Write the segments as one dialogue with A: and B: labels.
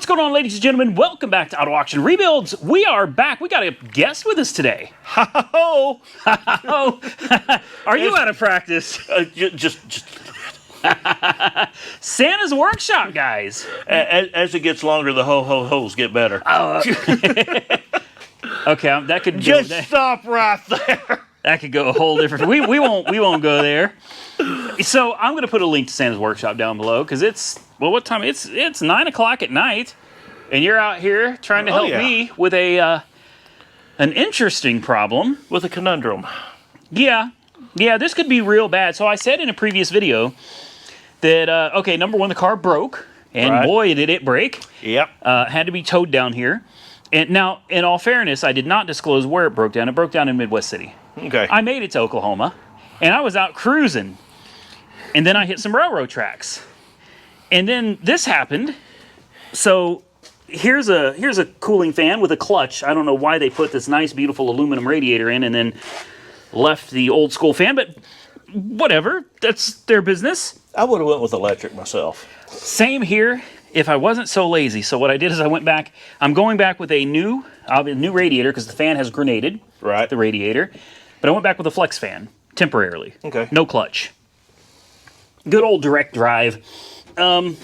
A: What's going on, ladies and gentlemen? Welcome back to Auto Auction Rebuilds. We are back. We got a guest with us today.
B: Ho
A: ho! Are you out of practice?
B: Just
A: Santa's Workshop, guys.
B: As it gets longer, the ho-ho-hos get better.
A: Okay, that could
B: just stop right there.
A: That could go a whole different. We won't go there. So I'm going to put a link to Santa's Workshop down below because it's what time? It's 9 o'clock at night, and you're out here trying to help me with an interesting problem.
B: With a conundrum.
A: Yeah, this could be real bad. So I said in a previous video that okay, number one, the car broke, and boy did it break.
B: Yep.
A: Had to be towed down here. And now, in all fairness, I did not disclose where it broke down. It broke down in Midwest City.
B: Okay.
A: I made it to Oklahoma, and I was out cruising, and then I hit some railroad tracks, and then this happened. So here's a cooling fan with a clutch. I don't know why they put this nice, beautiful aluminum radiator in and then left the old school fan, but whatever. That's their business.
B: I would have went with electric myself.
A: Same here. If I wasn't so lazy. So what I did is I went back. I'm going back with a new radiator because the fan has grenaded.
B: Right.
A: The radiator. But I went back with a flex fan temporarily.
B: Okay.
A: No clutch. Good old direct drive. Let's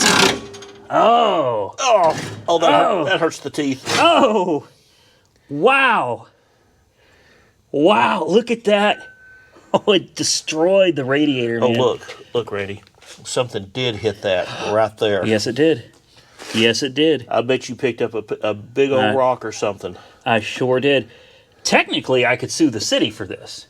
A: see. Oh,
B: that hurts the teeth.
A: Oh, wow. Wow, look at that. Oh, it destroyed the radiator, man.
B: Oh, look, Randy. Something did hit that right there.
A: Yes, it did. Yes, it did.
B: I bet you picked up a big old rock or something.
A: I sure did. Technically, I could sue the city for this.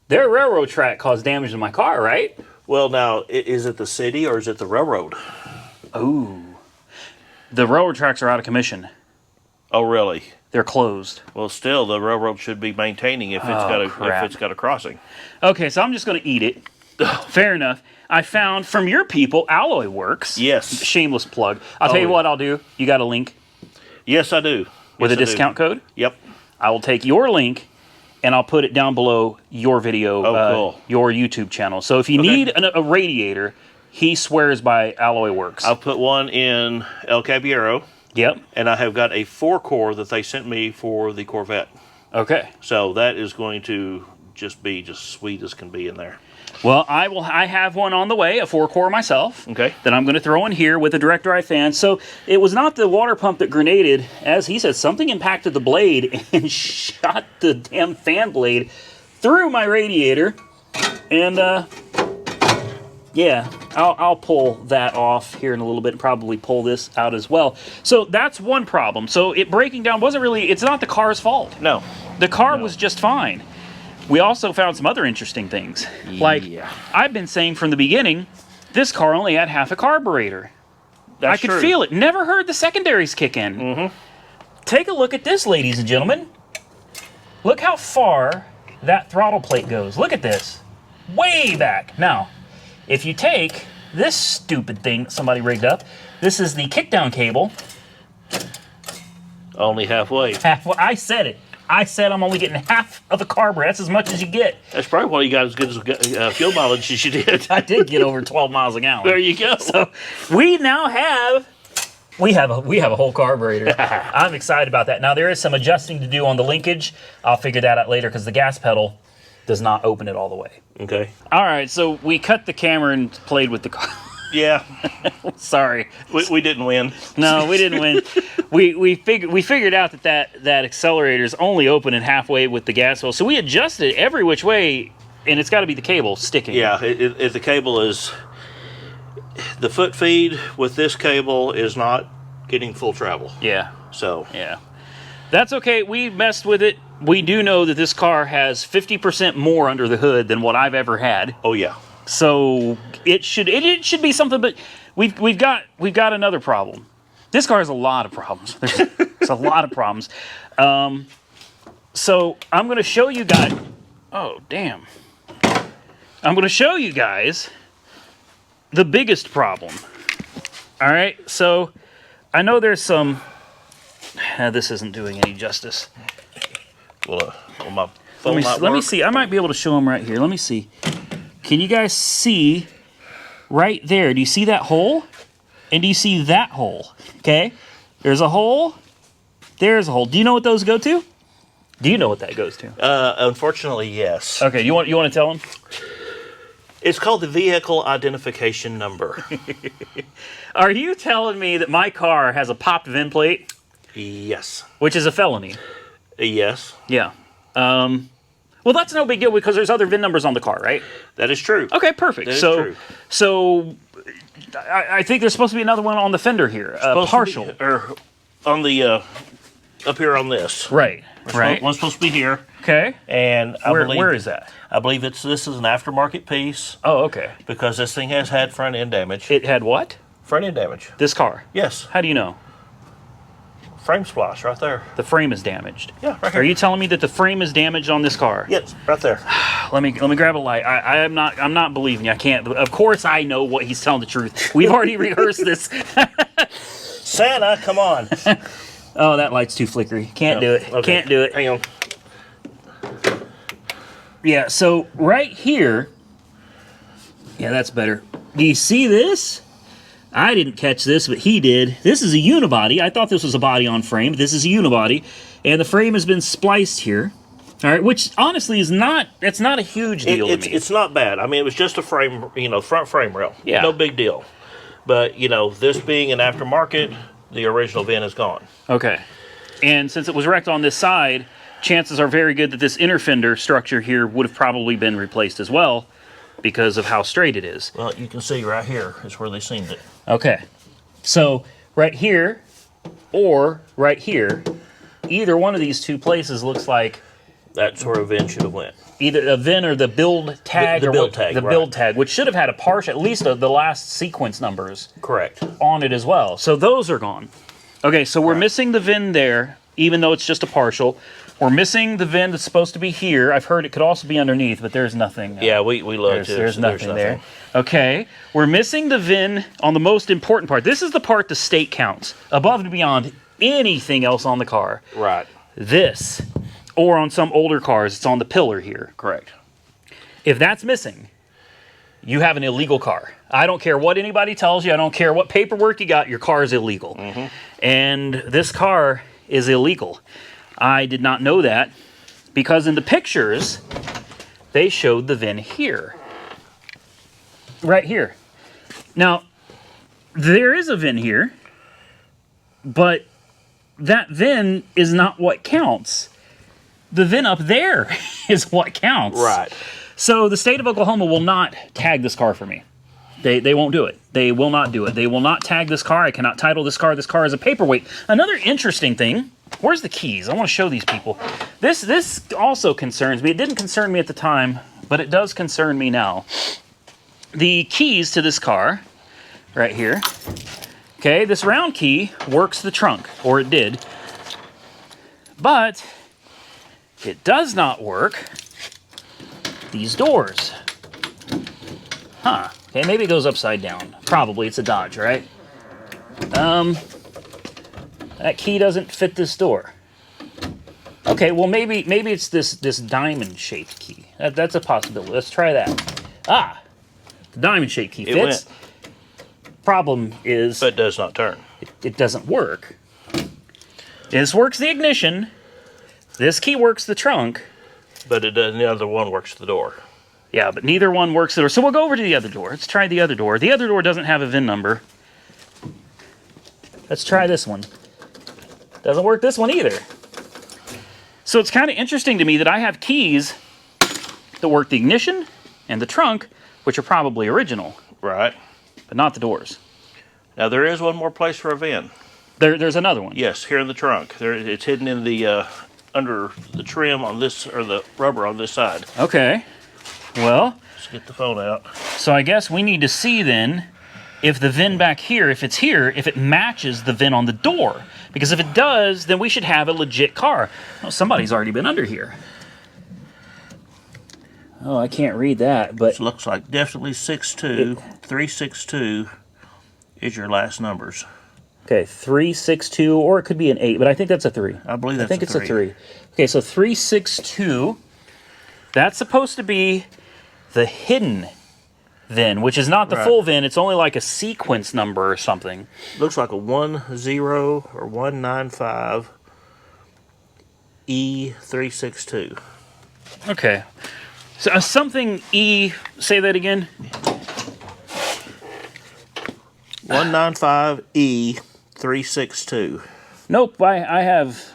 A: Their railroad track caused damage to my car, right?
B: Well, now, is it the city or is it the railroad?
A: Ooh. The railroad tracks are out of commission.
B: Oh, really?
A: They're closed.
B: Well, still, the railroad should be maintaining if it's got a crossing.
A: Okay, so I'm just going to eat it. Fair enough. I found from your people, Alloy Works.
B: Yes.
A: Shameless plug. I'll tell you what I'll do. You got a link?
B: Yes, I do.
A: With a discount code?
B: Yep.
A: I will take your link and I'll put it down below your video,
B: cool.
A: Your YouTube channel. So if you need a radiator, he swears by Alloy Works.
B: I'll put one in El Caballero.
A: Yep.
B: And I have got a 4-core that they sent me for the Corvette.
A: Okay.
B: So that is going to be sweet as can be in there.
A: Well, I have one on the way, a 4-core myself.
B: Okay.
A: That I'm going to throw in here with a direct drive fan. So it was not the water pump that grenaded. As he said, something impacted the blade and shot the damn fan blade through my radiator. And yeah, I'll pull that off here in a little bit and probably pull this out as well. So that's one problem. So it breaking down wasn't really, it's not the car's fault.
B: No.
A: The car was just fine. We also found some other interesting things. Like, I've been saying from the beginning, this car only had half a carburetor. I could feel it. Never heard the secondaries kick in.
B: Mm-hmm.
A: Take a look at this, ladies and gentlemen. Look how far that throttle plate goes. Look at this. Way back. Now, if you take this stupid thing that somebody rigged up, this is the kickdown cable.
B: Only halfway.
A: I said it. I said I'm only getting half of the carburetor. That's as much as you get.
B: That's probably why you got as good as fuel mileage as you did.
A: I did get over 12 miles a gallon.
B: There you go.
A: So we now have a whole carburetor. I'm excited about that. Now there is some adjusting to do on the linkage. I'll figure that out later because the gas pedal does not open it all the way.
B: Okay.
A: All right, so we cut the camera and played with the car.
B: Yeah.
A: Sorry.
B: We didn't win.
A: No, we didn't win. We figured out that accelerator is only opening halfway with the gas pedal. So we adjusted every which way, and it's got to be the cable sticking.
B: Yeah, if the cable is... The foot feed with this cable is not getting full travel.
A: Yeah.
B: So...
A: Yeah. That's okay. We messed with it. We do know that this car has 50% more under the hood than what I've ever had.
B: Oh, yeah.
A: So it should be something, but we've got another problem. This car has a lot of problems. There's a lot of problems. So I'm going to show you guys. Oh damn! I'm going to show you guys the biggest problem. All right. So I know there's some. This isn't doing any justice.
B: Well, my phone
A: let me see. I might be able to show them right here. Let me see. Can you guys see right there. Do you see that hole? And do you see that hole? Okay, there's a hole. There's a hole. Do you know what those go to? Do you know what that goes to?
B: Unfortunately, yes.
A: Okay, you want to tell them?
B: It's called the vehicle identification number.
A: Are you telling me that my car has a popped VIN plate?
B: Yes.
A: Which is a felony.
B: Yes.
A: Yeah. Well, that's no big deal because there's other VIN numbers on the car, right?
B: That is true.
A: Okay, perfect.
B: That is true.
A: So I think there's supposed to be another one on the fender here. Partial.
B: Or on the, up here on this.
A: Right. Right.
B: One's supposed to be here.
A: Okay.
B: And
A: where is that?
B: I believe this is an aftermarket piece.
A: Oh, okay.
B: Because this thing has had front end damage.
A: It had what?
B: Front end damage.
A: This car?
B: Yes.
A: How do you know?
B: Frame splash right there.
A: The frame is damaged.
B: Yeah, right here.
A: Are you telling me that the frame is damaged on this car?
B: Yes, right there.
A: Let me grab a light. I'm not believing you. I can't. Of course I know what he's telling the truth. We've already rehearsed this.
B: Santa, come on.
A: Oh, that light's too flickery. Can't do it.
B: Okay.
A: Can't do it.
B: Hang on.
A: Yeah, so right here, yeah, that's better. Do you see this? I didn't catch this, but he did. This is a unibody. I thought this was a body on frame, but this is a unibody. And the frame has been spliced here. All right, which honestly is it's not a huge deal to me.
B: It's not bad. I mean, it was just a frame, front frame rail.
A: Yeah.
B: No big deal. But, this being an aftermarket, the original VIN is gone.
A: Okay. And since it was wrecked on this side, chances are very good that this inner fender structure here would have probably been replaced as well because of how straight it is.
B: Well, you can see right here is where they seamed it.
A: Okay. So right here or right here, either one of these two places looks like
B: That's where a VIN should have went.
A: either a VIN or the build tag.
B: The build tag,
A: The
B: right.
A: build tag, which should have had a partial, at least the last sequence numbers
B: Correct.
A: on it as well. So those are gone. Okay, so we're missing the VIN there, even though it's just a partial. We're missing the VIN that's supposed to be here. I've heard it could also be underneath, but there's nothing.
B: Yeah, we love to.
A: There's nothing there. Okay, we're missing the VIN on the most important part. This is the part the state counts, above and beyond anything else on the car.
B: Right.
A: This, or on some older cars, it's on the pillar here.
B: Correct.
A: If that's missing, you have an illegal car. I don't care what anybody tells you. I don't care what paperwork you got. Your car is illegal. Mm-hmm. And this car is illegal. I did not know that because in the pictures, they showed the VIN here. Right here. Now, there is a VIN here, but that VIN is not what counts. The VIN up there is what counts.
B: Right.
A: So the state of Oklahoma will not tag this car for me. They won't do it. They will not do it. They will not tag this car. I cannot title this car. This car is a paperweight. Another interesting thing, where's the keys? I want to show these people. This also concerns me. It didn't concern me at the time, but it does concern me now. The keys to this car, right here. Okay, this round key works the trunk, or it did. But it does not work these doors. Huh. Okay, maybe it goes upside down. Probably, it's a Dodge, right? That key doesn't fit this door. Okay, well maybe it's this diamond-shaped key. That's a possibility. Let's try that. Ah, the diamond-shaped key fits. Problem is,
B: But it does not turn.
A: it doesn't work. This works the ignition. This key works the trunk.
B: But it does. The other one works the door.
A: Yeah, but neither one works the door. So we'll go over to the other door. Let's try the other door. The other door doesn't have a VIN number. Let's try this one. Doesn't work this one either. So it's kind of interesting to me that I have keys that work the ignition and the trunk, which are probably original,
B: Right.
A: but not the doors.
B: Now there is one more place for a VIN.
A: There's another one.
B: Yes, here in the trunk. It's hidden in the under the trim on this, or the rubber on this side.
A: Okay. Well,
B: Let's get the phone out.
A: so I guess we need to see then if the VIN back here, if it's here, if it matches the VIN on the door. Because if it does, then we should have a legit car. Oh, somebody's already been under here. Oh, I can't read that, but
B: It looks like definitely 362 is your last numbers.
A: okay, 362, or it could be an 8, but I think that's a 3.
B: I believe that's
A: I think
B: a
A: it's
B: 3.
A: a 3. Okay, so 362, that's supposed to be the hidden VIN, which is not the
B: Right.
A: full VIN. It's only like a sequence number or something.
B: Looks like a 10 or 195 E362.
A: Okay. So something E. Say that again.
B: 195 E362.
A: Nope. I have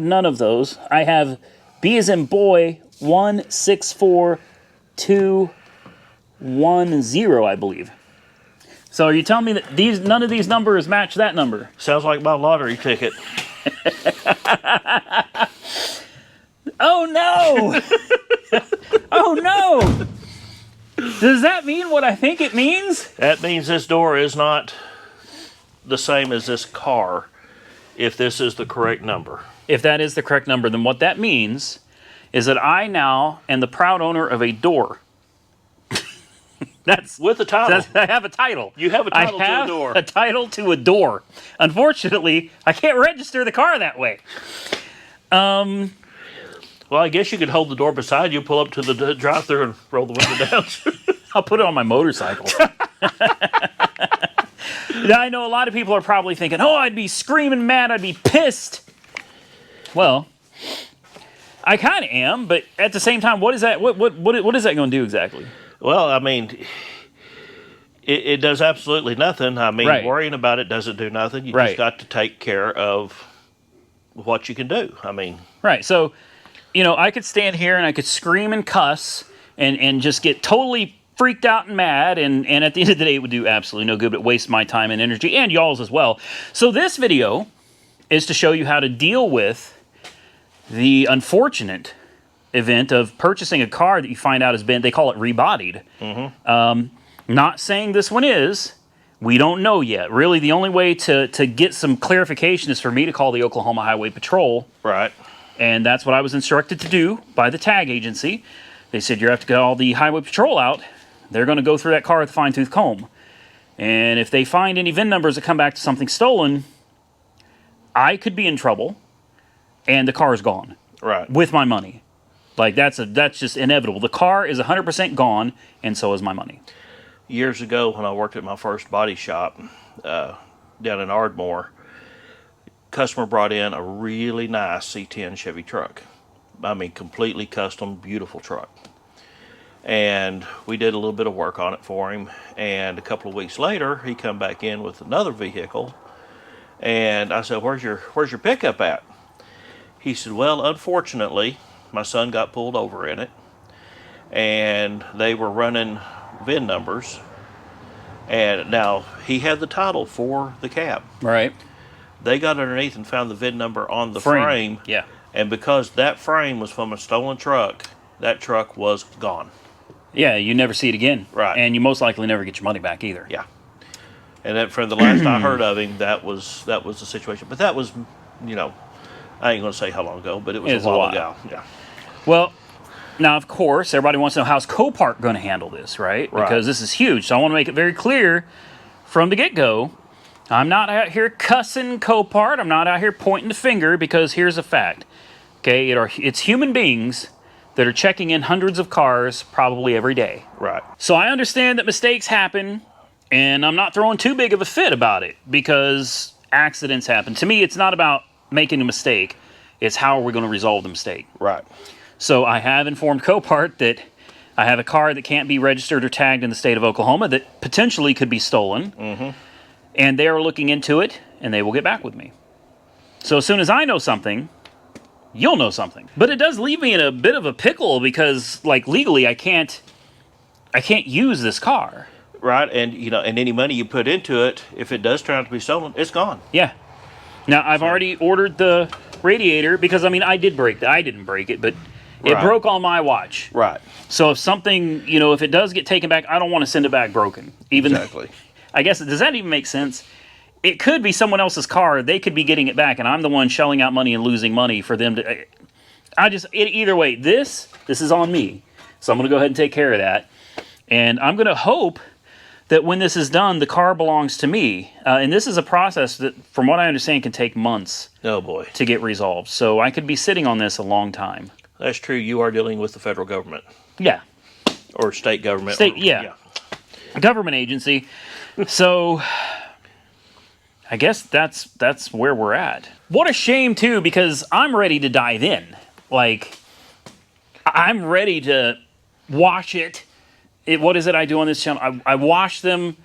A: none of those. I have B as in boy 164210, I believe. So are you telling me that none of these numbers match that number?
B: Sounds like my lottery ticket.
A: Oh no! Oh no! Does that mean what I think it means?
B: That means this door is not the same as this car, if this is the correct number.
A: If that is the correct number, then what that means is that I now am the proud owner of a door. That's
B: With a title.
A: I have a title.
B: You have a title
A: I
B: to a
A: have
B: door.
A: a title to a door. Unfortunately, I can't register the car that way.
B: Well, I guess you could hold the door beside you, pull up to the drive-thru, and roll the window down.
A: I'll put it on my motorcycle. Now, I know a lot of people are probably thinking, oh, I'd be screaming mad, I'd be pissed. Well, I kind of am, but at the same time, what is that? What is that going to do exactly?
B: Well, I mean, it does absolutely nothing. I mean,
A: Right.
B: worrying about it doesn't do nothing. You
A: Right.
B: just got to take care of what you can do. I mean,
A: Right. So, I could stand here and I could scream and cuss and just get totally freaked out and mad, and at the end of the day, it would do absolutely no good but waste my time and energy and y'all's as well. So this video is to show you how to deal with the unfortunate event of purchasing a car that you find out has been, they call it rebodied. Not saying this one is. We don't know yet. Really, the only way to get some clarification is for me to call the Oklahoma Highway Patrol.
B: right.
A: And that's what I was instructed to do by the tag agency. They said, you have to call the Highway Patrol out. They're going to go through that car with a fine-tooth comb. And if they find any VIN numbers that come back to something stolen, I could be in trouble, and the car is gone
B: Right.
A: with my money. Like, that's just inevitable. The car is 100% gone, and so is my money.
B: Years ago, when I worked at my first body shop down in Ardmore, customer brought in a really nice C10 Chevy truck. I mean, completely custom, beautiful truck. And we did a little bit of work on it for him. And a couple of weeks later, he come back in with another vehicle. And I said, where's your pickup at? He said, well, unfortunately, my son got pulled over in it. And they were running VIN numbers. And now, he had the title for the cab.
A: Right.
B: They got underneath and found the VIN number on the frame.
A: Yeah.
B: And because that frame was from a stolen truck, that truck was gone.
A: Yeah, you never see it again.
B: Right.
A: And you most likely never get your money back either.
B: Yeah. And then from the last I heard of him, that was the situation. But that was, I ain't going to say how long ago, but it was a while ago. Yeah.
A: Well, now, of course, everybody wants to know how's Copart going to handle this, right?
B: Right.
A: Because this is huge. So I want to make it very clear from the get-go, I'm not out here cussing Copart. I'm not out here pointing the finger, because here's a fact. Okay, it's human beings that are checking in hundreds of cars probably every day.
B: Right.
A: So I understand that mistakes happen, and I'm not throwing too big of a fit about it, because accidents happen. To me, it's not about making a mistake. It's how are we going to resolve the mistake.
B: Right.
A: So I have informed Copart that I have a car that can't be registered or tagged in the state of Oklahoma that potentially could be stolen. And they are looking into it, and they will get back with me. So as soon as I know something, you'll know something. But it does leave me in a bit of a pickle, because, like, legally, I can't use this car.
B: Right. And, and any money you put into it, if it does turn out to be stolen, it's gone.
A: Yeah. Now, I've already ordered the radiator, because, I did break that. I didn't break it, but it
B: Right.
A: broke on my watch.
B: Right.
A: So if something, if it does get taken back, I don't want to send it back broken.
B: Exactly.
A: I guess, does that even make sense? It could be someone else's car. They could be getting it back, and I'm the one shelling out money and losing money for them to... Either way, this is on me. So I'm going to go ahead and take care of that. And I'm going to hope that when this is done, the car belongs to me. And this is a process that, from what I understand, can take months
B: Oh, boy.
A: to get resolved. So I could be sitting on this a long time.
B: That's true. You are dealing with the federal government.
A: Yeah.
B: Or state government.
A: State, yeah. Government agency. So I guess that's where we're at. What a shame too, because I'm ready to dive in. Like, I'm ready to wash it. What is it I do on this channel? I wash them,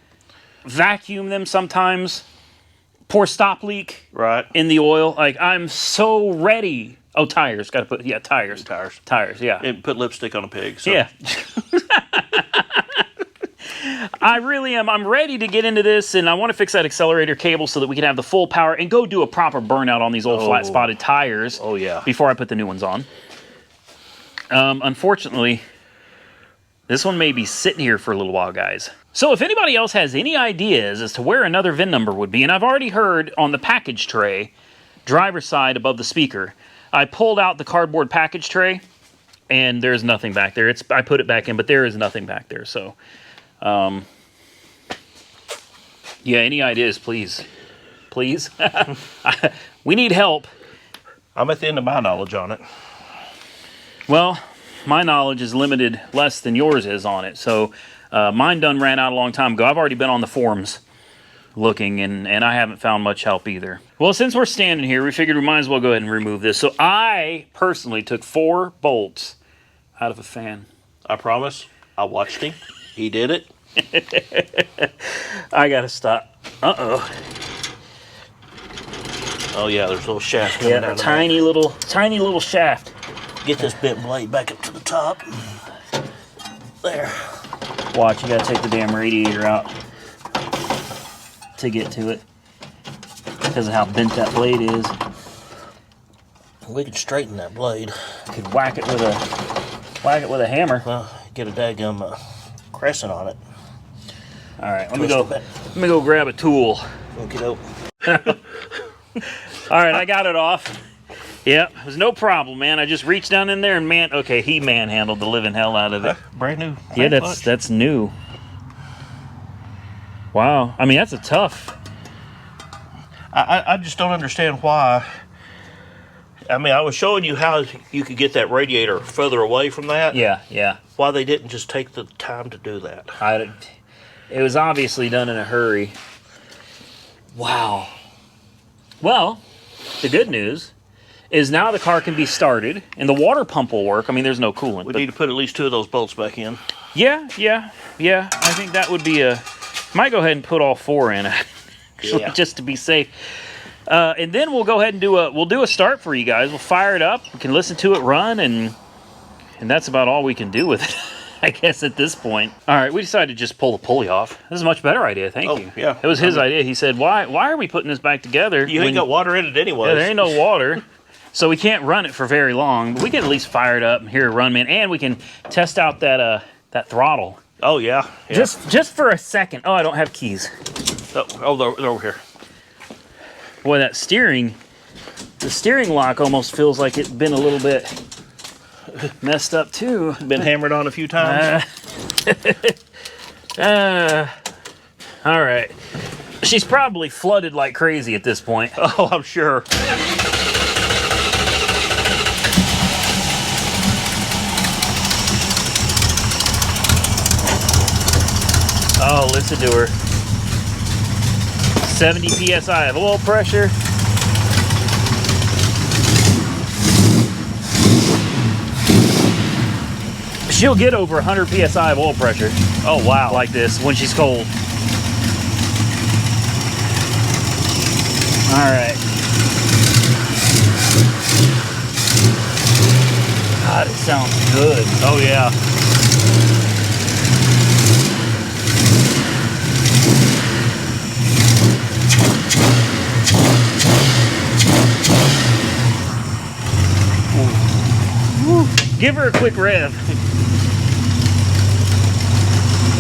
A: vacuum them sometimes, pour stop leak in the oil. Like, I'm so ready. Oh, tires. Got to put, tires. Tires, yeah.
B: And put lipstick on a pig. So.
A: Yeah. I really am. I'm ready to get into this, and I want to fix that accelerator cable so that we can have the full power and go do a proper burnout on these old flat spotted tires.
B: Oh, yeah.
A: Before I put the new ones on. Unfortunately, this one may be sitting here for a little while, guys. So if anybody else has any ideas as to where another VIN number would be, and I've already heard on the package tray, driver's side above the speaker, I pulled out the cardboard package tray, and there's nothing back there. I put it back in, but there is nothing back there. So, yeah, any ideas, please? Please? We need help.
B: I'm at the end of my knowledge on it.
A: Well, my knowledge is limited less than yours is on it. So, mine done ran out a long time ago. I've already been on the forums looking, and I haven't found much help either. Well, since we're standing here, we figured we might as well go ahead and remove this. So I personally took 4 bolts out of a fan.
B: I promise. I watched him. He did it.
A: I gotta stop. Uh-oh.
B: Oh yeah, there's a little shaft coming
A: Yeah, a tiny little shaft.
B: Get this bent blade back up to the top. There.
A: Watch, you gotta take the damn radiator out to get to it because of how bent that blade is.
B: We could straighten that blade.
A: Could whack it with a hammer.
B: Well, get a daggum crescent on it.
A: All right, let me go grab a tool.
B: Okey-doke.
A: All right, I got it off. Yep, it was no problem, man. I just reached down in there and he manhandled the living hell out of it.
B: Brand new.
A: Yeah, that's new. Wow, I mean that's a tough.
B: I just don't understand why. I mean, I was showing you how you could get that radiator further away from that.
A: Yeah.
B: Why they didn't just take the time to do that?
A: It was obviously done in a hurry. Wow. Well, the good news is now the car can be started and the water pump will work. I mean, there's no coolant.
B: We need to put at least 2 of those bolts back in.
A: Yeah. I think that would be might go ahead and put all 4 in actually, just to be safe. And then we'll go ahead and do a start for you guys. We'll fire it up. We can listen to it run, and that's about all we can do with it, I guess, at this point. All right, we decided to just pull the pulley off. This is a much better idea. Thank you.
B: Yeah.
A: It was his idea. He said, "Why are we putting this back together?
B: You ain't got water in it anyway."
A: Yeah, there ain't no water." So we can't run it for very long, but we can at least fire it up and hear it run, man. And we can test out that throttle.
B: Oh yeah.
A: Just for a second. Oh, I don't have keys.
B: Oh, they're over here.
A: Boy, the steering lock almost feels like it's been a little bit messed up too.
B: Been hammered on a few times.
A: All right. She's probably flooded like crazy at this point.
B: Oh, I'm sure.
A: Oh, listen to her. 70 psi of oil pressure. She'll get over 100 psi of oil pressure. Oh wow, like this when she's cold. All right. God, it sounds good.
B: Oh yeah.
A: Give her a quick rev.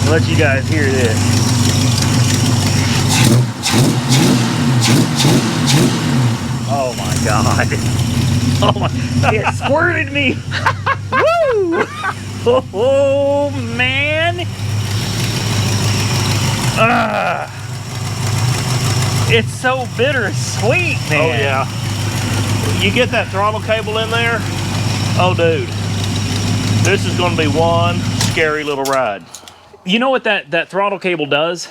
A: I'll let you guys hear this. Oh my God. Oh my, it squirted me. Woo! Oh man. It's so bittersweet, man.
B: Oh yeah. You get that throttle cable in there. Oh dude. This is going to be one scary little ride.
A: You know what that throttle cable does?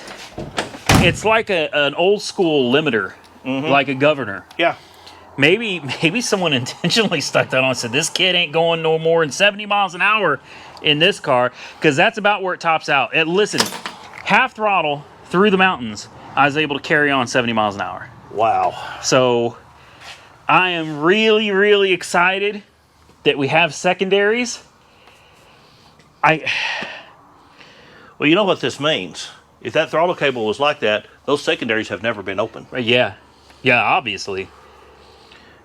A: It's like an old school limiter, like a governor.
B: Yeah.
A: Maybe someone intentionally stuck that on and said, this kid ain't going no more than 70 miles an hour in this car, because that's about where it tops out. And listen, half throttle through the mountains, I was able to carry on 70 miles an hour.
B: Wow.
A: So I am really, really excited that we have secondaries.
B: Well, you know what this means. If that throttle cable was like that, those secondaries have never been open.
A: Yeah, obviously.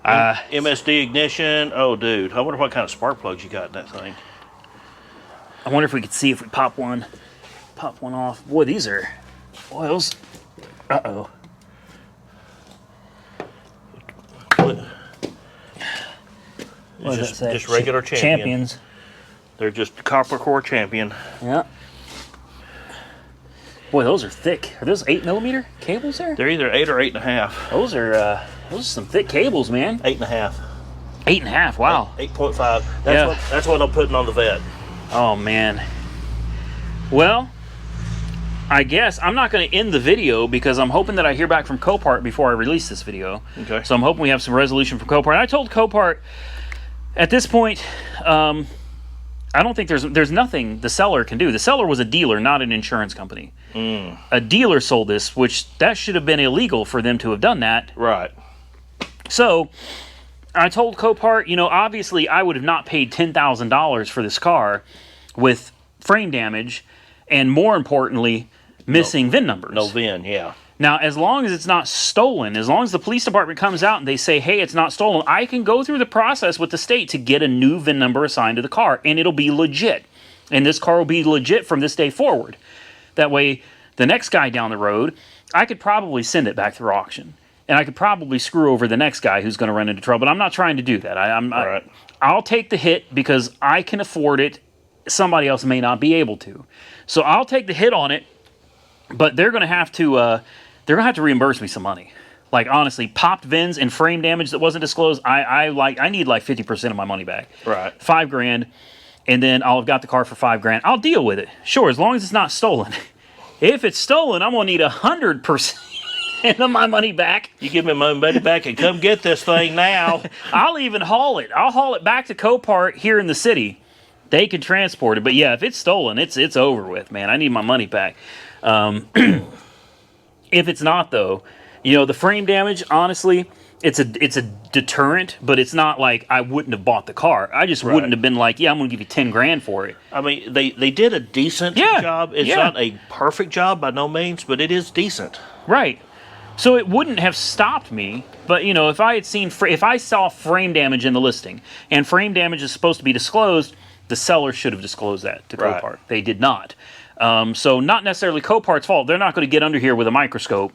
B: MSD ignition. Oh, dude. I wonder what kind of spark plugs you got in that thing.
A: I wonder if we could see if we pop one off. Boy, these are oils. Uh-oh. What does that say?
B: Just regular champions. They're just copper core champion.
A: Yeah. Boy, those are thick. Are those 8mm cables there?
B: They're either 8 or 8.5.
A: Those are some thick cables, man.
B: 8.5.
A: 8.5. Wow.
B: 8.5. That's what I'm putting on the vet.
A: Oh man. Well, I guess I'm not going to end the video because I'm hoping that I hear back from Copart before I release this video.
B: Okay.
A: So I'm hoping we have some resolution from Copart. I told Copart at this point, I don't think there's nothing the seller can do. The seller was a dealer, not an insurance company. A dealer sold this, which that should have been illegal for them to have done that.
B: Right.
A: So I told Copart, obviously I would have not paid $10,000 for this car with frame damage and, more importantly, missing VIN numbers.
B: No VIN, yeah.
A: Now, as long as it's not stolen, as long as the police department comes out and they say, hey, it's not stolen, I can go through the process with the state to get a new VIN number assigned to the car, and it'll be legit. And this car will be legit from this day forward. That way, the next guy down the road, I could probably send it back through auction. And I could probably screw over the next guy who's going to run into trouble. But I'm not trying to do that. I'll take the hit because I can afford it. Somebody else may not be able to. So I'll take the hit on it, but they're going to have to reimburse me some money. Like, honestly, popped VINs and frame damage that wasn't disclosed, I need like 50% of my money back.
B: Right.
A: $5,000, and then I'll have got the car for $5,000. I'll deal with it. Sure, as long as it's not stolen. If it's stolen, I'm going to need 100% of my money back.
B: You give me my money back and come get this thing now.
A: I'll even haul it. I'll haul it back to Copart here in the city. They can transport it. But yeah, if it's stolen, it's over with, man. I need my money back. If it's not, though, the frame damage, honestly, it's a deterrent, but it's not like I wouldn't have bought the car. I just wouldn't have been like, yeah, I'm going to give you $10,000 for it.
B: I mean, they did a decent job. It's not a perfect job by no means, but it is decent.
A: Right. So it wouldn't have stopped me, but if I had seen, if I saw frame damage in the listing, and frame damage is supposed to be disclosed, the seller should have disclosed that to Copart.
B: Right.
A: They did not. So not necessarily Copart's fault. They're not going to get under here with a microscope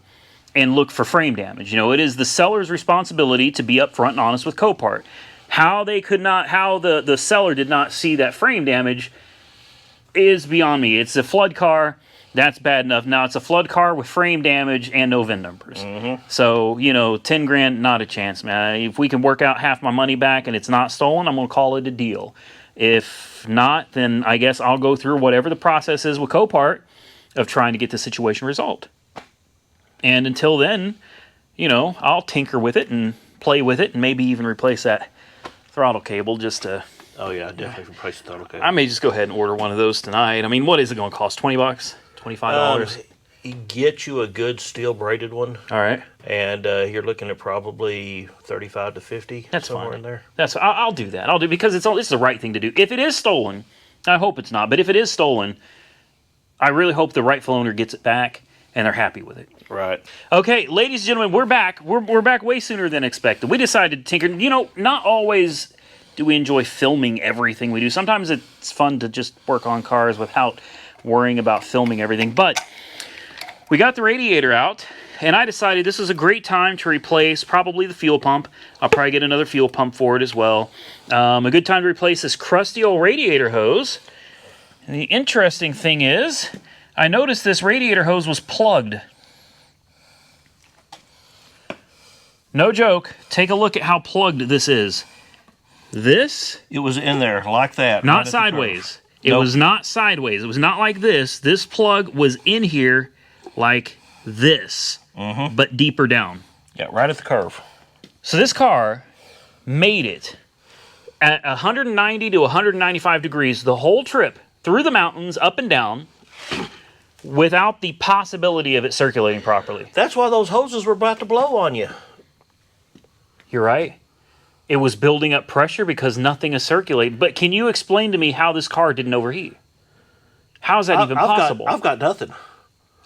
A: and look for frame damage. It is the seller's responsibility to be upfront and honest with Copart. How the seller did not see that frame damage is beyond me. It's a flood car. That's bad enough. Now it's a flood car with frame damage and no VIN numbers. So, $10,000, not a chance, man. If we can work out half my money back and it's not stolen, I'm going to call it a deal. If not, then I guess I'll go through whatever the process is with Copart of trying to get the situation resolved. And until then, I'll tinker with it and play with it and maybe even replace that throttle cable just to...
B: Oh, yeah, definitely replace the throttle cable.
A: I may just go ahead and order one of those tonight. I mean, what is it going to cost? $20? $25?
B: You get you a good steel braided one.
A: All right.
B: And you're looking at probably $35 to $50.
A: That's
B: somewhere
A: fine.
B: In there.
A: I'll do that. I'll do because it's the right thing to do. If it is stolen, I hope it's not. But if it is stolen, I really hope the rightful owner gets it back and they're happy with it.
B: Right.
A: Okay, ladies and gentlemen, we're back. We're back way sooner than expected. We decided to tinker. Not always do we enjoy filming everything we do. Sometimes it's fun to just work on cars without worrying about filming everything. But we got the radiator out, and I decided this is a great time to replace probably the fuel pump. I'll probably get another fuel pump for it as well. A good time to replace this crusty old radiator hose. And the interesting thing is, I noticed this radiator hose was plugged. No joke. Take a look at how plugged this is. This...
B: It was in there like that.
A: Not
B: right
A: sideways. It
B: Nope.
A: was not sideways. It was not like this. This plug was in here like this, but deeper down.
B: Yeah, right at the curve.
A: So this car made it at 190 to 195 degrees the whole trip through the mountains, up and down, without the possibility of it circulating properly.
B: That's why those hoses were about to blow on you.
A: You're right. It was building up pressure because nothing is circulating. But can you explain to me how this car didn't overheat? How is that even possible?
B: I've got nothing.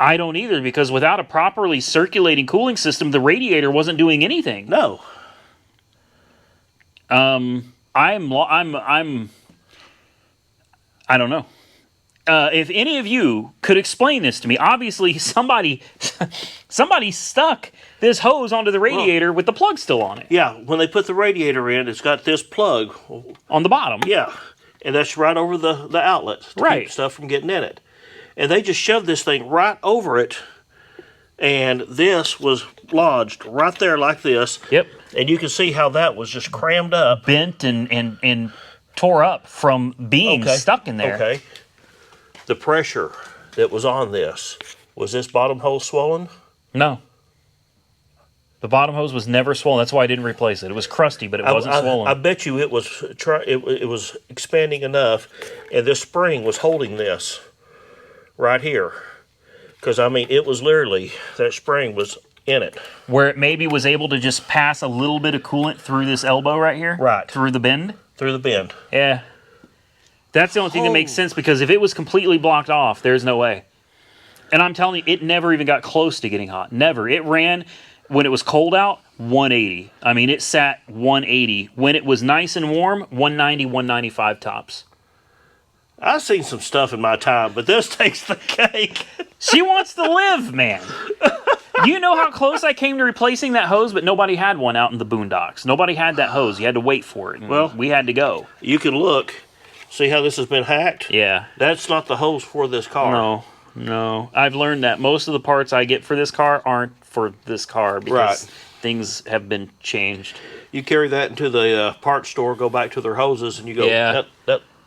A: I don't either, because without a properly circulating cooling system, the radiator wasn't doing anything.
B: No.
A: I don't know. If any of you could explain this to me, obviously somebody stuck this hose onto the radiator with the plug still on it.
B: Yeah, when they put the radiator in, it's got this plug.
A: On the bottom.
B: Yeah, and that's right over the outlet to keep stuff from getting in it. And they just shoved this thing right over it, and this was lodged right there like this.
A: Yep.
B: And you can see how that was just crammed up.
A: Bent and tore up from being stuck in there.
B: Okay. The pressure that was on this, was this bottom hose swollen?
A: No. The bottom hose was never swollen. That's why I didn't replace it. It was crusty, but it wasn't swollen.
B: I bet you it was expanding enough, and this spring was holding this right here. Because, I mean, it was literally, that spring was in it.
A: Where it maybe was able to just pass a little bit of coolant through this elbow right here?
B: Right.
A: Through the bend?
B: Through the bend.
A: Yeah. That's the only thing that makes sense, because if it was completely blocked off, there's no way. And I'm telling you, it never even got close to getting hot. Never. It ran, when it was cold out, 180. I mean, it sat 180. When it was nice and warm, 190, 195 tops.
B: I've seen some stuff in my time, but this takes the cake.
A: She wants to live, man. You know how close I came to replacing that hose, but nobody had one out in the boondocks. Nobody had that hose. You had to wait for it.
B: Well,
A: we had to go.
B: You can look. See how this has been hacked?
A: Yeah.
B: That's not the hose for this car.
A: No. I've learned that most of the parts I get for this car aren't for this car because things have been changed.
B: You carry that into the parts store, go back to their hoses, and you go,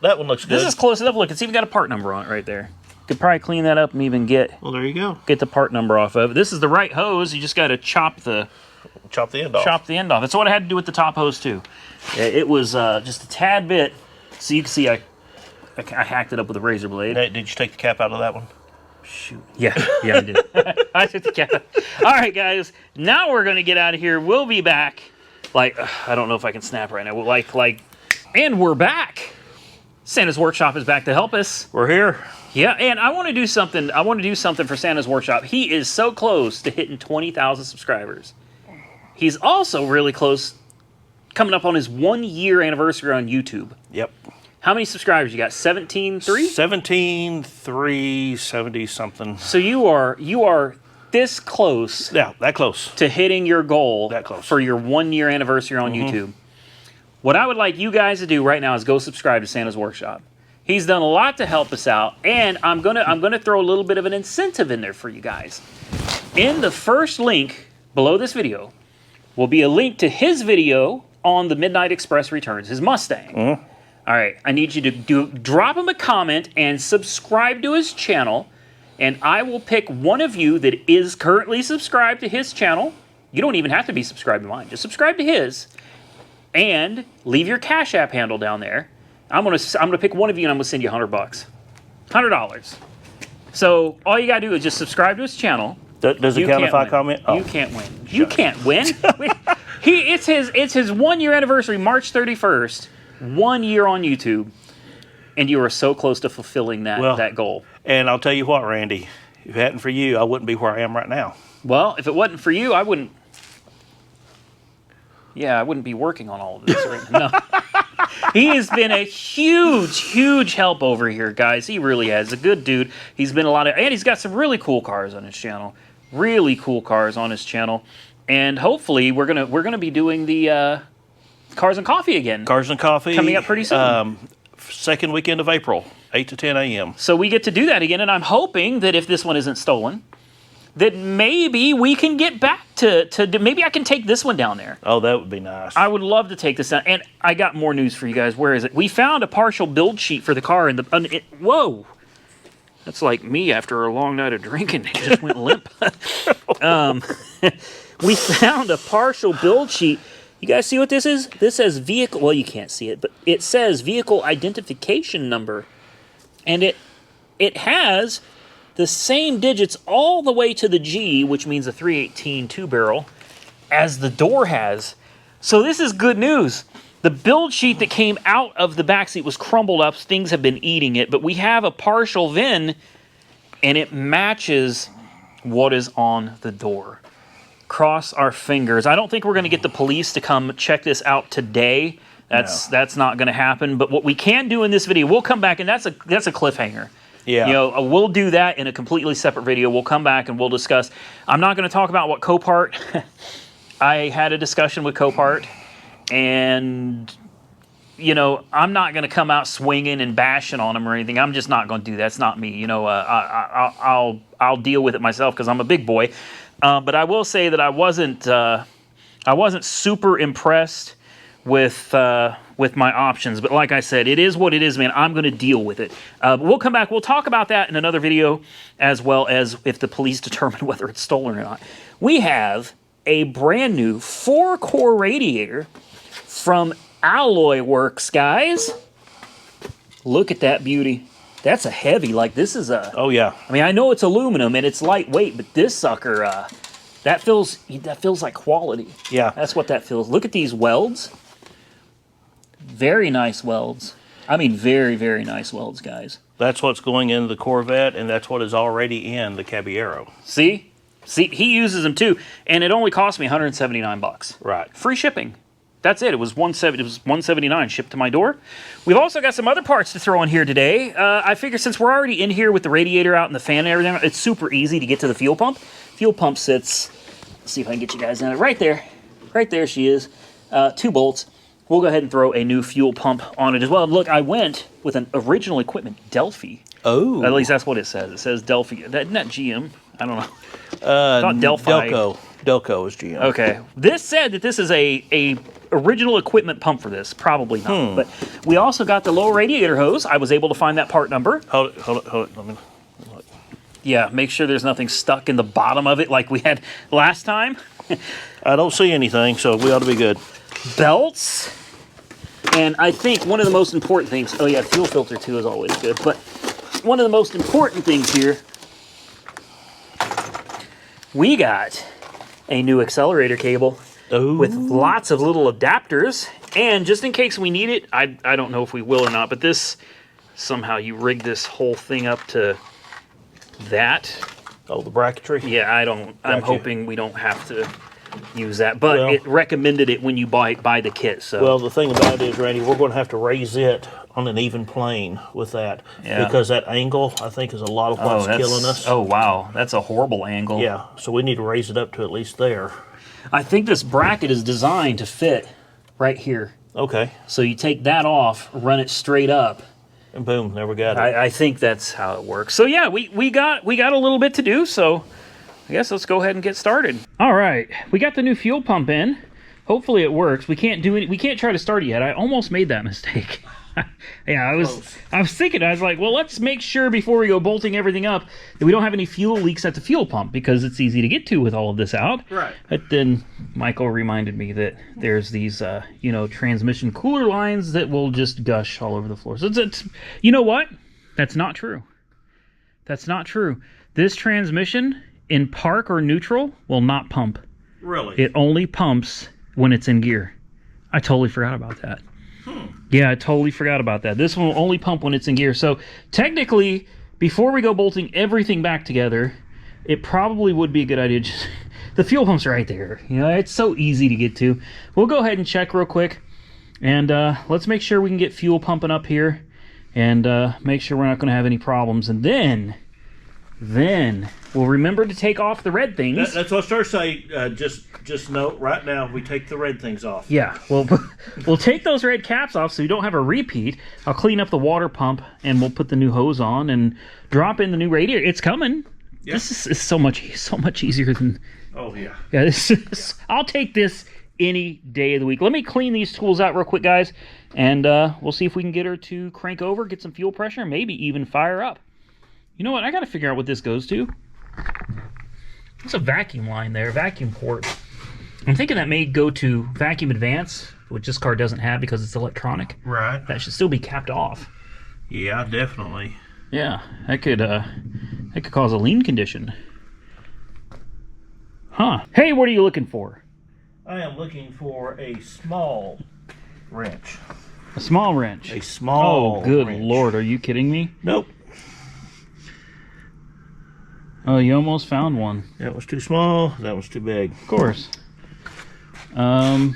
B: that one looks good.
A: This is close enough. Look, it's even got a part number on it right there. Could probably clean that up and even get
B: there you go.
A: Get the part number off of it. This is the right hose. You just got to chop the
B: end off.
A: Chop the end off. That's what I had to do with the top hose too. It was just a tad bit. So you can see I hacked it up with a razor blade.
B: Did you take the cap out of that one?
A: Shoot. Yeah, I did. I took the cap out. All right, guys. Now we're going to get out of here. We'll be back. I don't know if I can snap right now. And we're back. Santa's Workshop is back to help us.
B: We're here.
A: Yeah, and I want to do something. I want to do something for Santa's Workshop. He is so close to hitting 20,000 subscribers. He's also really close, coming up on his 1-year anniversary on YouTube.
B: Yep.
A: How many subscribers you got? 17,300?
B: 17,370 something.
A: So you are this close.
B: Yeah, that close
A: to hitting your goal.
B: That close
A: for your 1-year anniversary on YouTube. What I would like you guys to do right now is go subscribe to Santa's Workshop. He's done a lot to help us out, and I'm gonna throw a little bit of an incentive in there for you guys. In the first link below this video will be a link to his video on the Midnight Express returns, his Mustang. All right, I need you to drop him a comment and subscribe to his channel, and I will pick one of you that is currently subscribed to his channel. You don't even have to be subscribed to mine. Just subscribe to his, and leave your Cash App handle down there. I'm gonna pick one of you, and I'm gonna send you $100, $100. So all you gotta do is just subscribe to his channel.
B: Does it count if I comment?
A: You can't win. You can't win. It's his 1-year anniversary, March 31st. 1 year on YouTube, and you are so close to fulfilling that goal.
B: And I'll tell you what, Randy, if it hadn't for you, I wouldn't be where I am right now.
A: Well, if it wasn't for you, I wouldn't be working on all of this right now. No. He has been a huge help over here, guys. He really has. A good dude. He's been and he's got some really cool cars on his channel. Really cool cars on his channel. And hopefully we're gonna be doing the Cars and Coffee again.
B: Cars and Coffee.
A: Coming up pretty soon.
B: Second weekend of April, 8 to 10 a.m.
A: So we get to do that again, and I'm hoping that if this one isn't stolen, that maybe we can get back to maybe I can take this one down there.
B: Oh, that would be nice.
A: I would love to take this down. And I got more news for you guys. Where is it? We found a partial build sheet for the car. Whoa. That's like me after a long night of drinking. It just went limp. We found a partial build sheet. You guys see what this is? This says vehicle. Well, you can't see it, but it says vehicle identification number. And it has the same digits all the way to the G, which means a 318 two-barrel, as the door has. So this is good news. The build sheet that came out of the backseat was crumbled up. Things have been eating it. But we have a partial VIN, and it matches what is on the door. Cross our fingers. I don't think we're going to get the police to come check this out today. That's not going to happen. But what we can do in this video, we'll come back, and that's a cliffhanger.
B: Yeah.
A: You know, we'll do that in a completely separate video. We'll come back and we'll discuss. I'm not going to talk about what Copart. I had a discussion with Copart, and you know, I'm not going to come out swinging and bashing on them or anything. I'm just not going to do that. It's not me. You know, I'll deal with it myself because I'm a big boy. But I will say that I wasn't super impressed with my options. But like I said, it is what it is, man. I'm going to deal with it. But we'll come back. We'll talk about that in another video, as well as if the police determine whether it's stolen or not. We have a brand new 4-core radiator from Alloy Works, guys. Look at that beauty. That's a heavy, like this is a...
B: Oh, yeah.
A: I mean, I know it's aluminum and it's lightweight, but this sucker, that feels like quality.
B: Yeah.
A: That's what that feels. Look at these welds. Very nice welds. I mean, very, very nice welds, guys.
B: That's what's going into the Corvette, and that's what is already in the Caballero.
A: See? See, he uses them too, and it only cost me $179.
B: Right.
A: Free shipping. That's it. It was $179 shipped to my door. We've also got some other parts to throw in here today. I figure since we're already in here with the radiator out and the fan and everything, it's super easy to get to the fuel pump. Fuel pump sits, let's see if I can get you guys in it. Right there. Right there she is. 2 bolts. We'll go ahead and throw a new fuel pump on it as well. Look, I went with an original equipment, Delphi.
B: Oh.
A: At least that's what it says. It says Delphi. Isn't that GM? I don't know. I thought Delphi.
B: Delco is GM.
A: Okay. This said that this is a original equipment pump for this. Probably not. But we also got the low radiator hose. I was able to find that part number.
B: Hold it. Let me look.
A: Yeah, make sure there's nothing stuck in the bottom of it like we had last time.
B: I don't see anything, so we ought to be good.
A: Belts. And I think one of the most important things... Oh, yeah, fuel filter, too, is always good. But one of the most important things here... We got a new accelerator cable with lots of little adapters. And just in case we need it, I don't know if we will or not, but this, somehow you rig this whole thing up to that.
B: Oh, the bracketry?
A: Yeah, I'm hoping we don't have to use that. But it recommended it when you buy the kit. So.
B: Well, the thing about it is, Randy, we're going to have to raise it on an even plane with that. Yeah. Because that angle, I think, is a lot of what's killing us.
A: Oh, wow. That's a horrible angle.
B: Yeah, so we need to raise it up to at least there.
A: I think this bracket is designed to fit right here.
B: Okay.
A: So you take that off, run it straight up.
B: And boom, there we got it.
A: I think that's how it works. So yeah, we got a little bit to do, so I guess let's go ahead and get started. All right, we got the new fuel pump in. Hopefully it works. We can't try to start it yet. I almost made that mistake. Yeah, I was thinking, I was like, well, let's make sure before we go bolting everything up that we don't have any fuel leaks at the fuel pump, because it's easy to get to with all of this out.
B: Right.
A: But then Michael reminded me that there's these, transmission cooler lines that will just gush all over the floor. So it's you know what? That's not true. That's not true. This transmission in park or neutral will not pump.
B: Really?
A: It only pumps when it's in gear. I totally forgot about that. Yeah, I totally forgot about that. This one will only pump when it's in gear. So technically, before we go bolting everything back together, it probably would be a good idea. The fuel pump's right there. You know, it's so easy to get to. We'll go ahead and check real quick. And let's make sure we can get fuel pumping up here. And make sure we're not going to have any problems. And then we'll remember to take off the red things.
B: That's what I started saying. Just note right now, we take the red things off.
A: Yeah, we'll take those red caps off so you don't have a repeat. I'll clean up the water pump and we'll put the new hose on and drop in the new radiator. It's coming.
B: Yeah.
A: This is so much easier than.
B: Oh yeah.
A: Yeah, this is, I'll take this any day of the week. Let me clean these tools out real quick, guys, and we'll see if we can get her to crank over, get some fuel pressure, maybe even fire up. You know what? I got to figure out what this goes to. There's a vacuum line there, vacuum port. I'm thinking that may go to vacuum advance, which this car doesn't have because it's electronic.
B: Right.
A: That should still be capped off.
B: Yeah, definitely.
A: Yeah, that could cause a lean condition. Huh. Hey, what are you looking for?
B: I am looking for a small wrench.
A: A small wrench.
B: A small
A: Oh, good
B: wrench.
A: Lord. Are you kidding me?
B: Nope.
A: Oh, you almost found one.
B: That was too small. That was too big.
A: Of course. Yeah,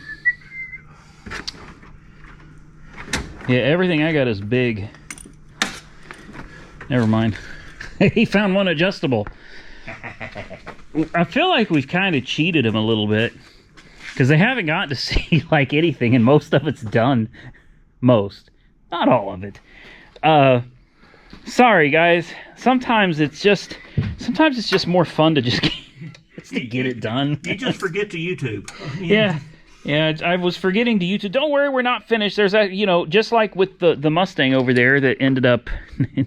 A: everything I got is big. Never mind. He found one adjustable. I feel like we've kind of cheated him a little bit. Because they haven't gotten to see, like, anything, and most of it's done. Most. Not all of it. Sorry, guys. Sometimes it's just more fun to just get it done.
B: You just forget to YouTube.
A: Yeah. Yeah, I was forgetting to YouTube. Don't worry, we're not finished. There's a, just like with the Mustang over there that ended up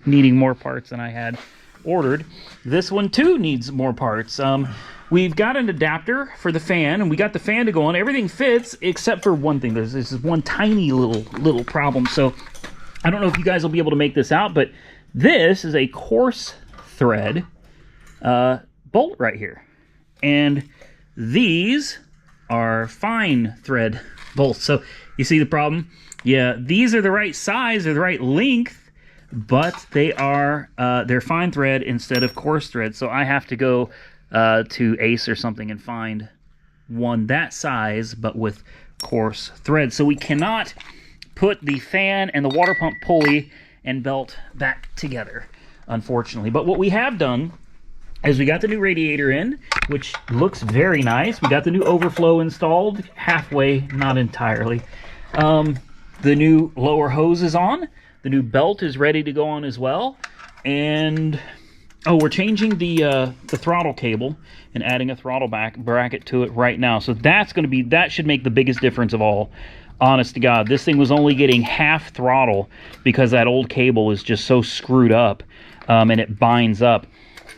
A: needing more parts than I had ordered. This one too needs more parts. We've got an adapter for the fan, and we got the fan to go on. Everything fits except for one thing. There's this one tiny little problem. So I don't know if you guys will be able to make this out, but this is a coarse thread bolt right here, and these are fine thread bolts. So you see the problem? Yeah, these are the right size, they're the right length, but they're fine thread instead of coarse thread. So I have to go to Ace or something and find one that size, but with coarse thread. So we cannot put the fan and the water pump pulley and belt back together, unfortunately. But what we have done is we got the new radiator in, which looks very nice. We got the new overflow installed, halfway, not entirely. The new lower hose is on. The new belt is ready to go on as well. And, oh, we're changing the throttle cable and adding a throttle bracket to it right now. So that should make the biggest difference of all. Honest to God, this thing was only getting half throttle because that old cable is just so screwed up, and it binds up.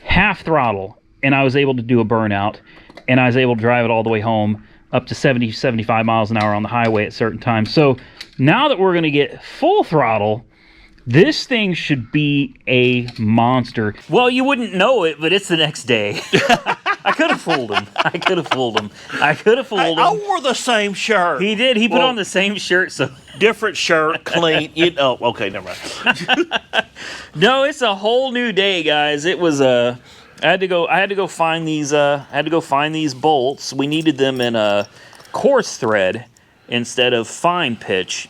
A: Half throttle, and I was able to do a burnout, and I was able to drive it all the way home up to 70, 75 miles an hour on the highway at certain times. So now that we're going to get full throttle, this thing should be a monster. Well, you wouldn't know it, but it's the next day. I could have fooled him.
B: I wore the same shirt.
A: He did. He put on the same shirt, so
B: different shirt, clean. Okay, never mind.
A: No, it's a whole new day, guys. It was I had to go find these bolts. We needed them in a coarse thread instead of fine pitch.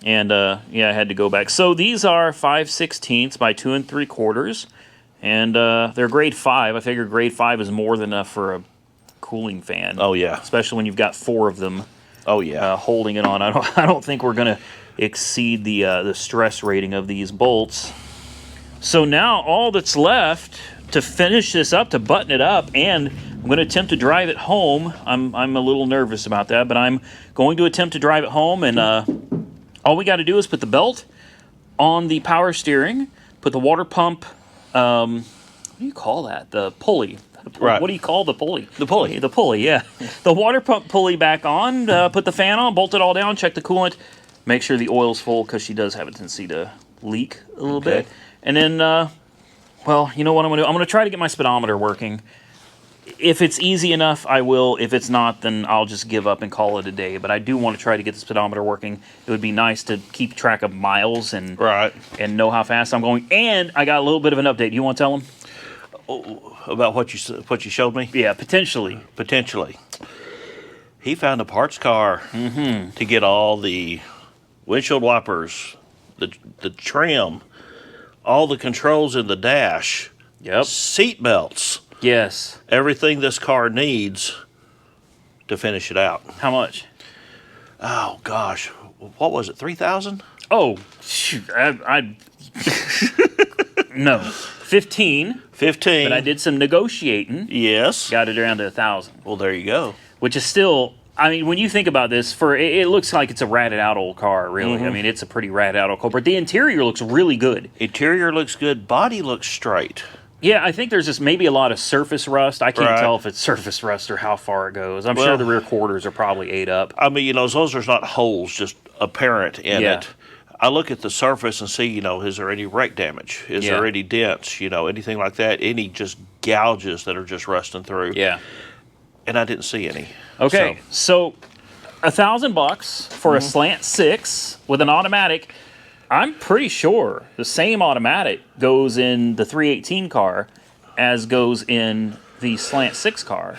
A: And yeah, I had to go back. So these are 5/16 by 2 3/4, and they're grade 5. I figure grade 5 is more than enough for a cooling fan.
B: Oh yeah,
A: especially when you've got 4 of them.
B: Oh yeah,
A: holding it on. I don't think we're gonna exceed the stress rating of these bolts. So now all that's left to finish this up, to button it up, and I'm going to attempt to drive it home. I'm a little nervous about that, but I'm going to attempt to drive it home, and all we got to do is put the belt on the power steering, put the water pump, what do you call that? The pulley.
B: Right.
A: What do you call the pulley?
B: The pulley.
A: The pulley, yeah. The water pump pulley back on, put the fan on, bolt it all down, check the coolant, make sure the oil's full, because she does have a tendency to leak a little bit. And then, well, you know what I'm going to do? I'm going to try to get my speedometer working. If it's easy enough, I will. If it's not, then I'll just give up and call it a day. But I do want to try to get the speedometer working. It would be nice to keep track of miles and know how fast I'm going. And I got a little bit of an update. You want to tell them?
B: About what you showed me?
A: Yeah, potentially.
B: Potentially. He found a parts car to get all the windshield wipers, the trim, all the controls in the dash, seat belts.
A: Yes.
B: Everything this car needs to finish it out.
A: How much?
B: Oh, gosh. What was it, $3,000?
A: Oh, shoot. No. 15.
B: 15.
A: But I did some negotiating.
B: Yes.
A: Got it down to 1,000.
B: Well, there you go.
A: Which is still, I mean, when you think about this, it looks like it's a ratted out old car, really. I mean, it's a pretty ratted out old car. But the interior looks really good.
B: Interior looks good. Body looks straight.
A: Yeah, I think there's just maybe a lot of surface rust. I can't tell if it's surface rust or how far it goes. I'm sure the rear quarters are probably ate up.
B: I mean, as long as there's not holes just apparent in it. I look at the surface and see, is there any wreck damage? Is there any dents? Anything like that? Any just gouges that are just rusting through?
A: Yeah.
B: And I didn't see any.
A: Okay, so $1,000 for a slant 6 with an automatic. I'm pretty sure the same automatic goes in the 318 car as goes in the slant 6 car.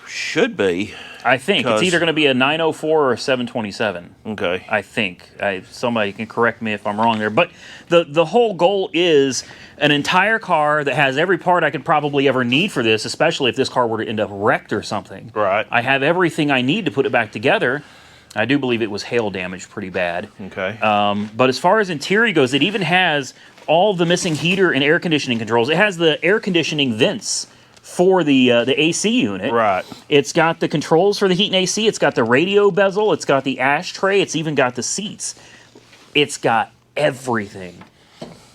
B: Should be.
A: I think it's either going to be a 904 or a 727.
B: Okay.
A: I think. Somebody can correct me if I'm wrong there. But the whole goal is an entire car that has every part I could probably ever need for this, especially if this car were to end up wrecked or something.
B: Right.
A: I have everything I need to put it back together. I do believe it was hail damaged pretty bad.
B: Okay.
A: But as far as interior goes, it even has all the missing heater and air conditioning controls. It has the air conditioning vents for the AC unit.
B: Right.
A: It's got the controls for the heat and AC. It's got the radio bezel. It's got the ashtray. It's even got the seats. It's got everything.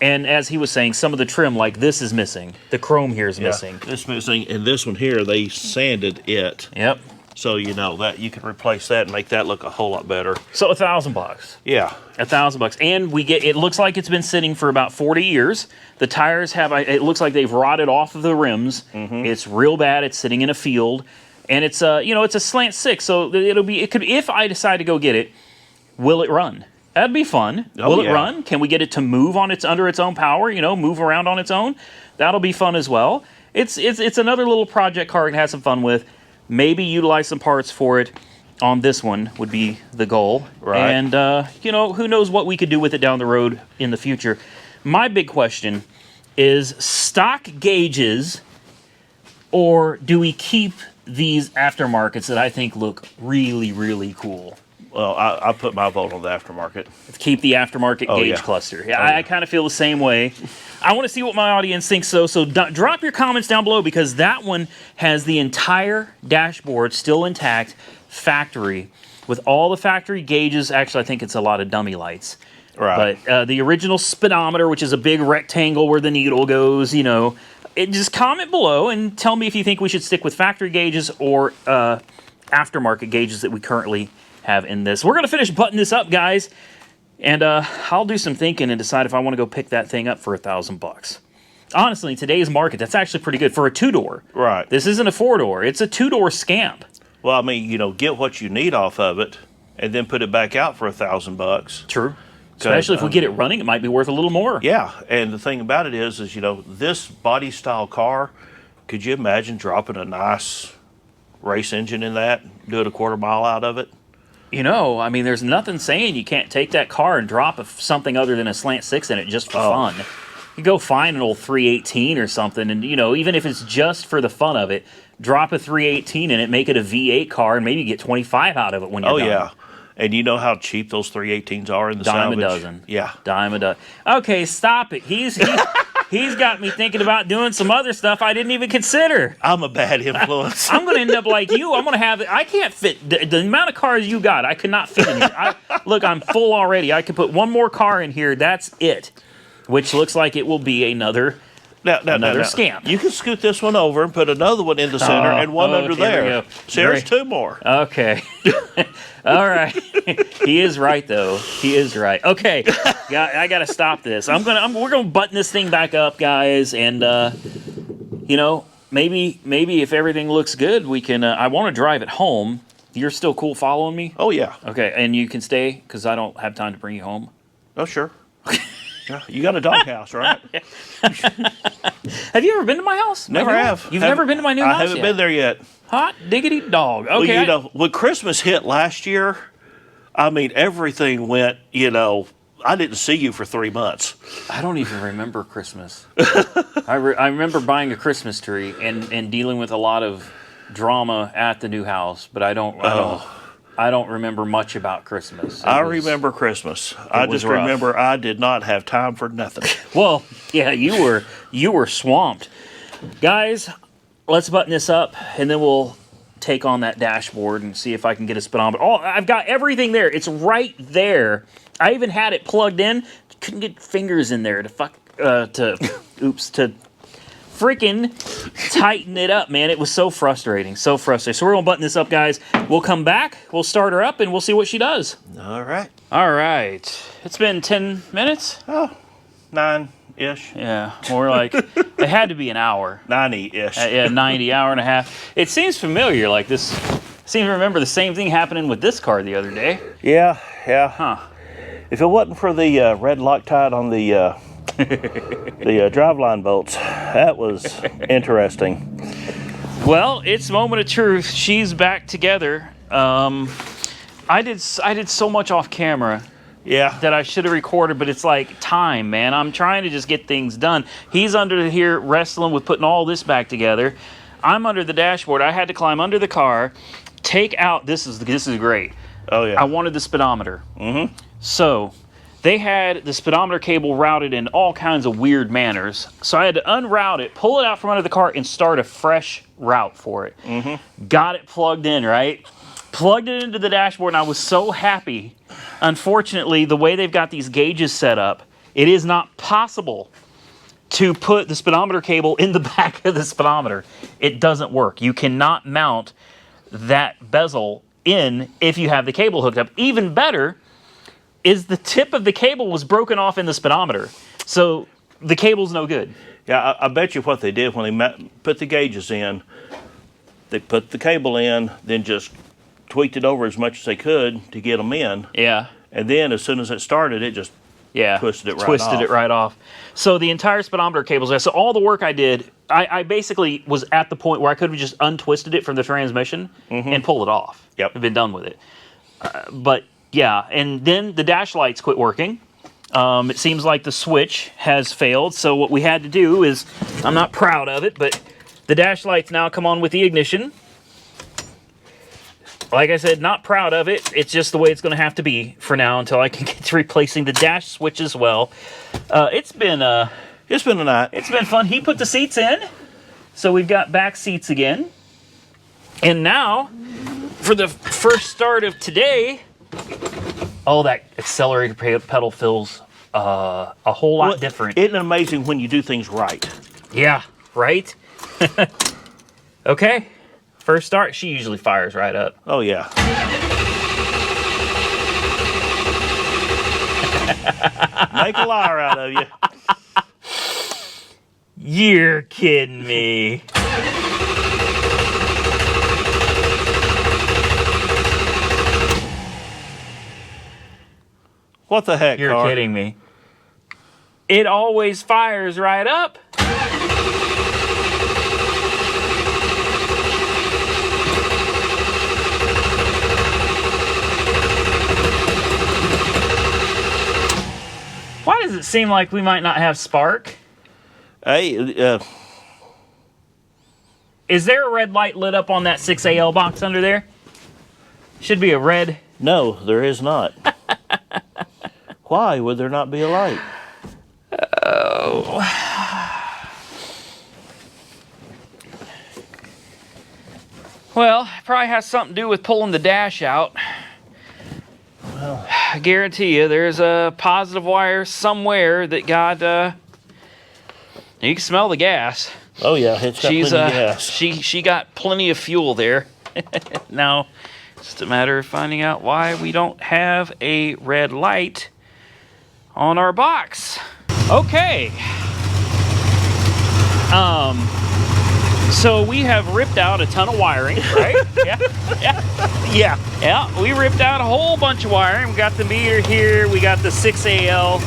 A: And as he was saying, some of the trim, like this, is missing. The chrome here is missing.
B: This missing, and this one here, they sanded it.
A: Yep.
B: So that you can replace that and make that look a whole lot better.
A: So $1,000.
B: Yeah.
A: $1,000, and we get. It looks like it's been sitting for about 40 years. The tires have. It looks like they've rotted off of the rims. It's real bad. It's sitting in a field, and it's it's a slant 6. So it could. If I decide to go get it, will it run? That'd be fun. Will it run? Can we get it to move under its own power? Move around on its own. That'll be fun as well. It's another little project car to have some fun with. Maybe utilize some parts for it on this one would be the goal.
B: Right.
A: And, who knows what we could do with it down the road in the future. My big question is stock gauges, or do we keep these aftermarkets that I think look really, really cool?
B: Well, I put my vote on the aftermarket.
A: Keep the aftermarket gauge cluster. Yeah, I kind of feel the same way. I want to see what my audience thinks, so drop your comments down below, because that one has the entire dashboard still intact, factory, with all the factory gauges. Actually, I think it's a lot of dummy lights.
B: Right.
A: But the original speedometer, which is a big rectangle where the needle goes, just comment below and tell me if you think we should stick with factory gauges or aftermarket gauges that we currently have in this. We're going to finish buttoning this up, guys. And I'll do some thinking and decide if I want to go pick that thing up for $1,000. Honestly, in today's market, that's actually pretty good for a 2-door.
B: Right.
A: This isn't a 4-door. It's a 2-door Scamp.
B: Well, I mean, get what you need off of it, and then put it back out for $1,000.
A: True. Especially if we get it running, it might be worth a little more.
B: Yeah, and the thing about it is this body style car. Could you imagine dropping a nice race engine in that, do it a quarter mile out of it?
A: I mean, there's nothing saying you can't take that car and drop something other than a slant 6 in it just for fun. You go find an old 318 or something, and, even if it's just for the fun of it, drop a 318 in it, make it a V8 car, and maybe get 25 out of it when you're done. Oh, yeah.
B: And you know how cheap those 318s are in the salvage?
A: Dime a dozen.
B: Yeah.
A: Dime a dozen. Okay, stop it. He's got me thinking about doing some other stuff I didn't even consider.
B: I'm a bad influence.
A: I'm going to end up like you. I'm going to have... I can't fit... The amount of cars you got, I could not fit in here. Look, I'm full already. I could put one more car in here. That's it. Which looks like it will be another Scamp.
B: You can scoot this one over and put another one in the center and one under there. So there's 2 more.
A: Okay. All right. He is right, though. He is right. Okay. I got to stop this. We're gonna button this thing back up, guys, and maybe if everything looks good, we can. I want to drive it home. You're still cool following me?
B: Oh yeah.
A: Okay, and you can stay because I don't have time to bring you home.
B: Oh sure. Yeah, you got a doghouse, right?
A: Have you ever been to my house?
B: Never have.
A: You've never been to my new house
B: I haven't been there yet.
A: Hot diggity dog. Okay.
B: Well, when Christmas hit last year, I mean, everything went, I didn't see you for 3 months.
A: I don't even remember Christmas. I remember buying a Christmas tree and dealing with a lot of drama at the new house, but I don't. I don't remember much about Christmas.
B: I remember Christmas. I
A: was
B: just
A: rough.
B: remember I did not have time for nothing.
A: Well, yeah, you were swamped. Guys, let's button this up, and then we'll take on that dashboard and see if I can get a speedometer. Oh, I've got everything there. It's right there. I even had it plugged in. Couldn't get fingers in there to freaking tighten it up, man. It was so frustrating, so frustrating. So we're gonna button this up, guys. We'll come back, we'll start her up, and we'll see what she does.
B: All right.
A: All right. It's been 10 minutes?
B: Oh, 9-ish.
A: Yeah, more like, it had to be an hour.
B: 90-ish.
A: Yeah, 90, hour and a half. It seems familiar, like this. I seem to remember the same thing happening with this car the other day.
B: Yeah.
A: Huh.
B: If it wasn't for the red Loctite on the driveline bolts, that was interesting.
A: Well, it's moment of truth. She's back together. I did so much off camera.
B: Yeah.
A: That I should have recorded, but it's like time, man. I'm trying to just get things done. He's under here wrestling with putting all this back together. I'm under the dashboard. I had to climb under the car, take out. This is great.
B: Oh yeah.
A: I wanted the speedometer. Mm-hmm. So they had the speedometer cable routed in all kinds of weird manners. So I had to unroute it, pull it out from under the car, and start a fresh route for it. Mm-hmm. Got it plugged in, right? Plugged it into the dashboard, and I was so happy. Unfortunately, the way they've got these gauges set up, it is not possible to put the speedometer cable in the back of the speedometer. It doesn't work. You cannot mount that bezel in if you have the cable hooked up. Even better is the tip of the cable was broken off in the speedometer. So the cable's no good.
B: Yeah, I bet you what they did when they put the gauges in, they put the cable in, then just tweaked it over as much as they could to get them in.
A: Yeah.
B: And then as soon as it started, it just twisted it right off.
A: So the entire speedometer cable's there. So all the work I did, I basically was at the point where I could have just untwisted it from the transmission and pulled it off.
B: Yep.
A: I've been done with it. But yeah, and then the dash lights quit working. It seems like the switch has failed. So what we had to do is, I'm not proud of it, but the dash lights now come on with the ignition. Like I said, not proud of it. It's just the way it's going to have to be for now until I can get to replacing the dash switch as well. It's been a night. It's been fun. He put the seats in, so we've got back seats again. And now, for the first start of today, oh, that accelerator pedal feels a whole lot different.
B: Isn't it amazing when you do things right?
A: Yeah, right? Okay. First start, she usually fires right up.
B: Oh, yeah. Make a liar out of you.
A: You're kidding me.
B: What the heck,
A: You're kidding me. It always fires right up. Why does it seem like we might not have spark?
B: Hey,
A: is there a red light lit up on that 6AL box under there? Should be a red.
B: No, there is not. Why would there not be a light?
A: Oh. Well, it probably has something to do with pulling the dash out. Well, I guarantee you there's a positive wire somewhere that got, you can smell the gas.
B: Oh yeah, it's got plenty of gas.
A: She got plenty of fuel there. Now, it's just a matter of finding out why we don't have a red light on our box. Okay. So we have ripped out a ton of wiring, right? Yeah. We ripped out a whole bunch of wiring. We got the meter here. We got the 6AL.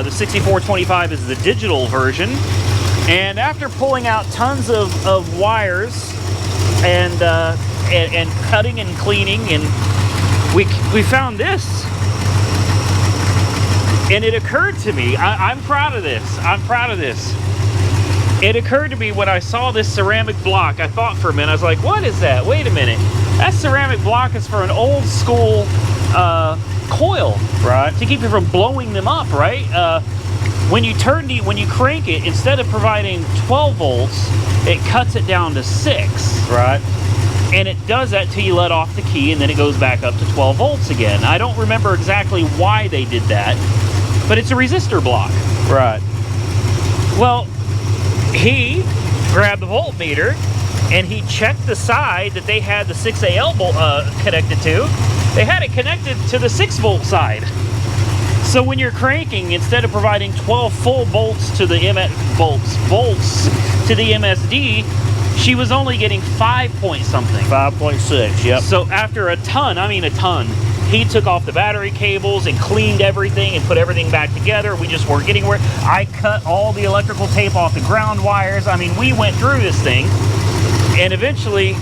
A: The 6425 is the digital version. And after pulling out tons of wires and cutting and cleaning, and we found this. And it occurred to me, I'm proud of this. It occurred to me when I saw this ceramic block, I thought for a minute, I was like, what is that? Wait a minute. That ceramic block is for an old school coil,
B: Right.
A: to keep you from blowing them up, right? When you crank it, instead of providing 12 volts, it cuts it down to 6.
B: Right.
A: And it does that till you let off the key, and then it goes back up to 12 volts again. I don't remember exactly why they did that, but it's a resistor block.
B: Right.
A: Well, he grabbed the voltmeter and he checked the side that they had the 6AL connected to. They had it connected to the 6-volt side. So when you're cranking, instead of providing 12 full volts to the volts to the MSD, she was only getting 5 point something.
B: 5.6. Yep.
A: So after a ton, he took off the battery cables and cleaned everything and put everything back together. We just weren't getting where. I cut all the electrical tape off the ground wires. I mean, we went through this thing, and eventually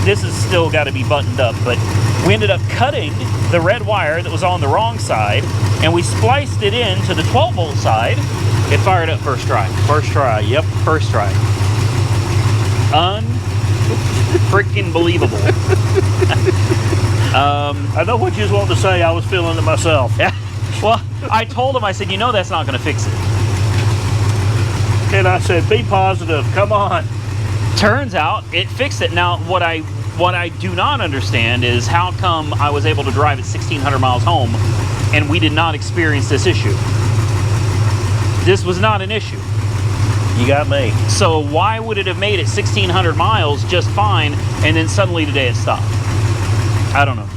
A: this has still got to be buttoned up, but we ended up cutting the red wire that was on the wrong side, and we spliced it in to the 12 volt side. It fired up first try.
B: First try. Yep.
A: First try. Unfreaking believable.
B: I know what you was wanting to say. I was feeling it myself.
A: Yeah. Well, I told him, I said, you know that's not going to fix it.
B: And I said, be positive. Come on.
A: Turns out it fixed it. Now, what I do not understand is how come I was able to drive at 1,600 miles home and we did not experience this issue. This was not an issue.
B: You got me.
A: So why would it have made it 1,600 miles just fine and then suddenly today it stopped? I don't know.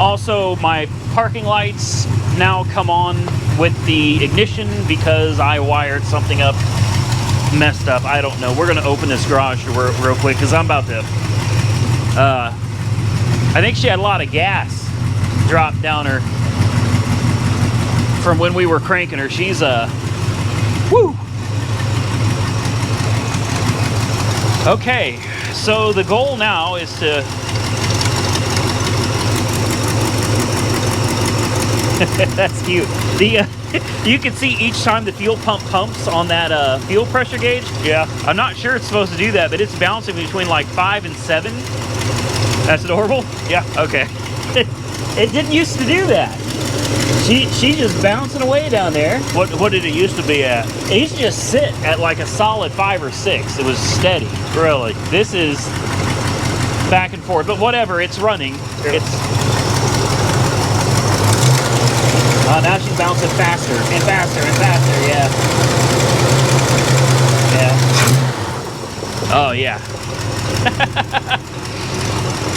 A: Also, my parking lights now come on with the ignition because I wired something up, messed up. I don't know. We're going to open this garage door real quick because I'm about to... I think she had a lot of gas dropped down her from when we were cranking her. She's woo! Okay, so the goal now is to... That's cute. The you can see each time the fuel pump pumps on that fuel pressure gauge.
B: Yeah.
A: I'm not sure it's supposed to do that, but it's bouncing between like 5 and 7. That's adorable.
B: Yeah.
A: Okay. It didn't used to do that. She's just bouncing away down there.
B: What did it used to be at?
A: It used to just sit at like a solid 5 or 6. It was steady.
B: Really?
A: This is back and forth, but whatever. It's running. It's. Now she's bouncing faster and faster and faster. Yeah. Yeah. Oh yeah.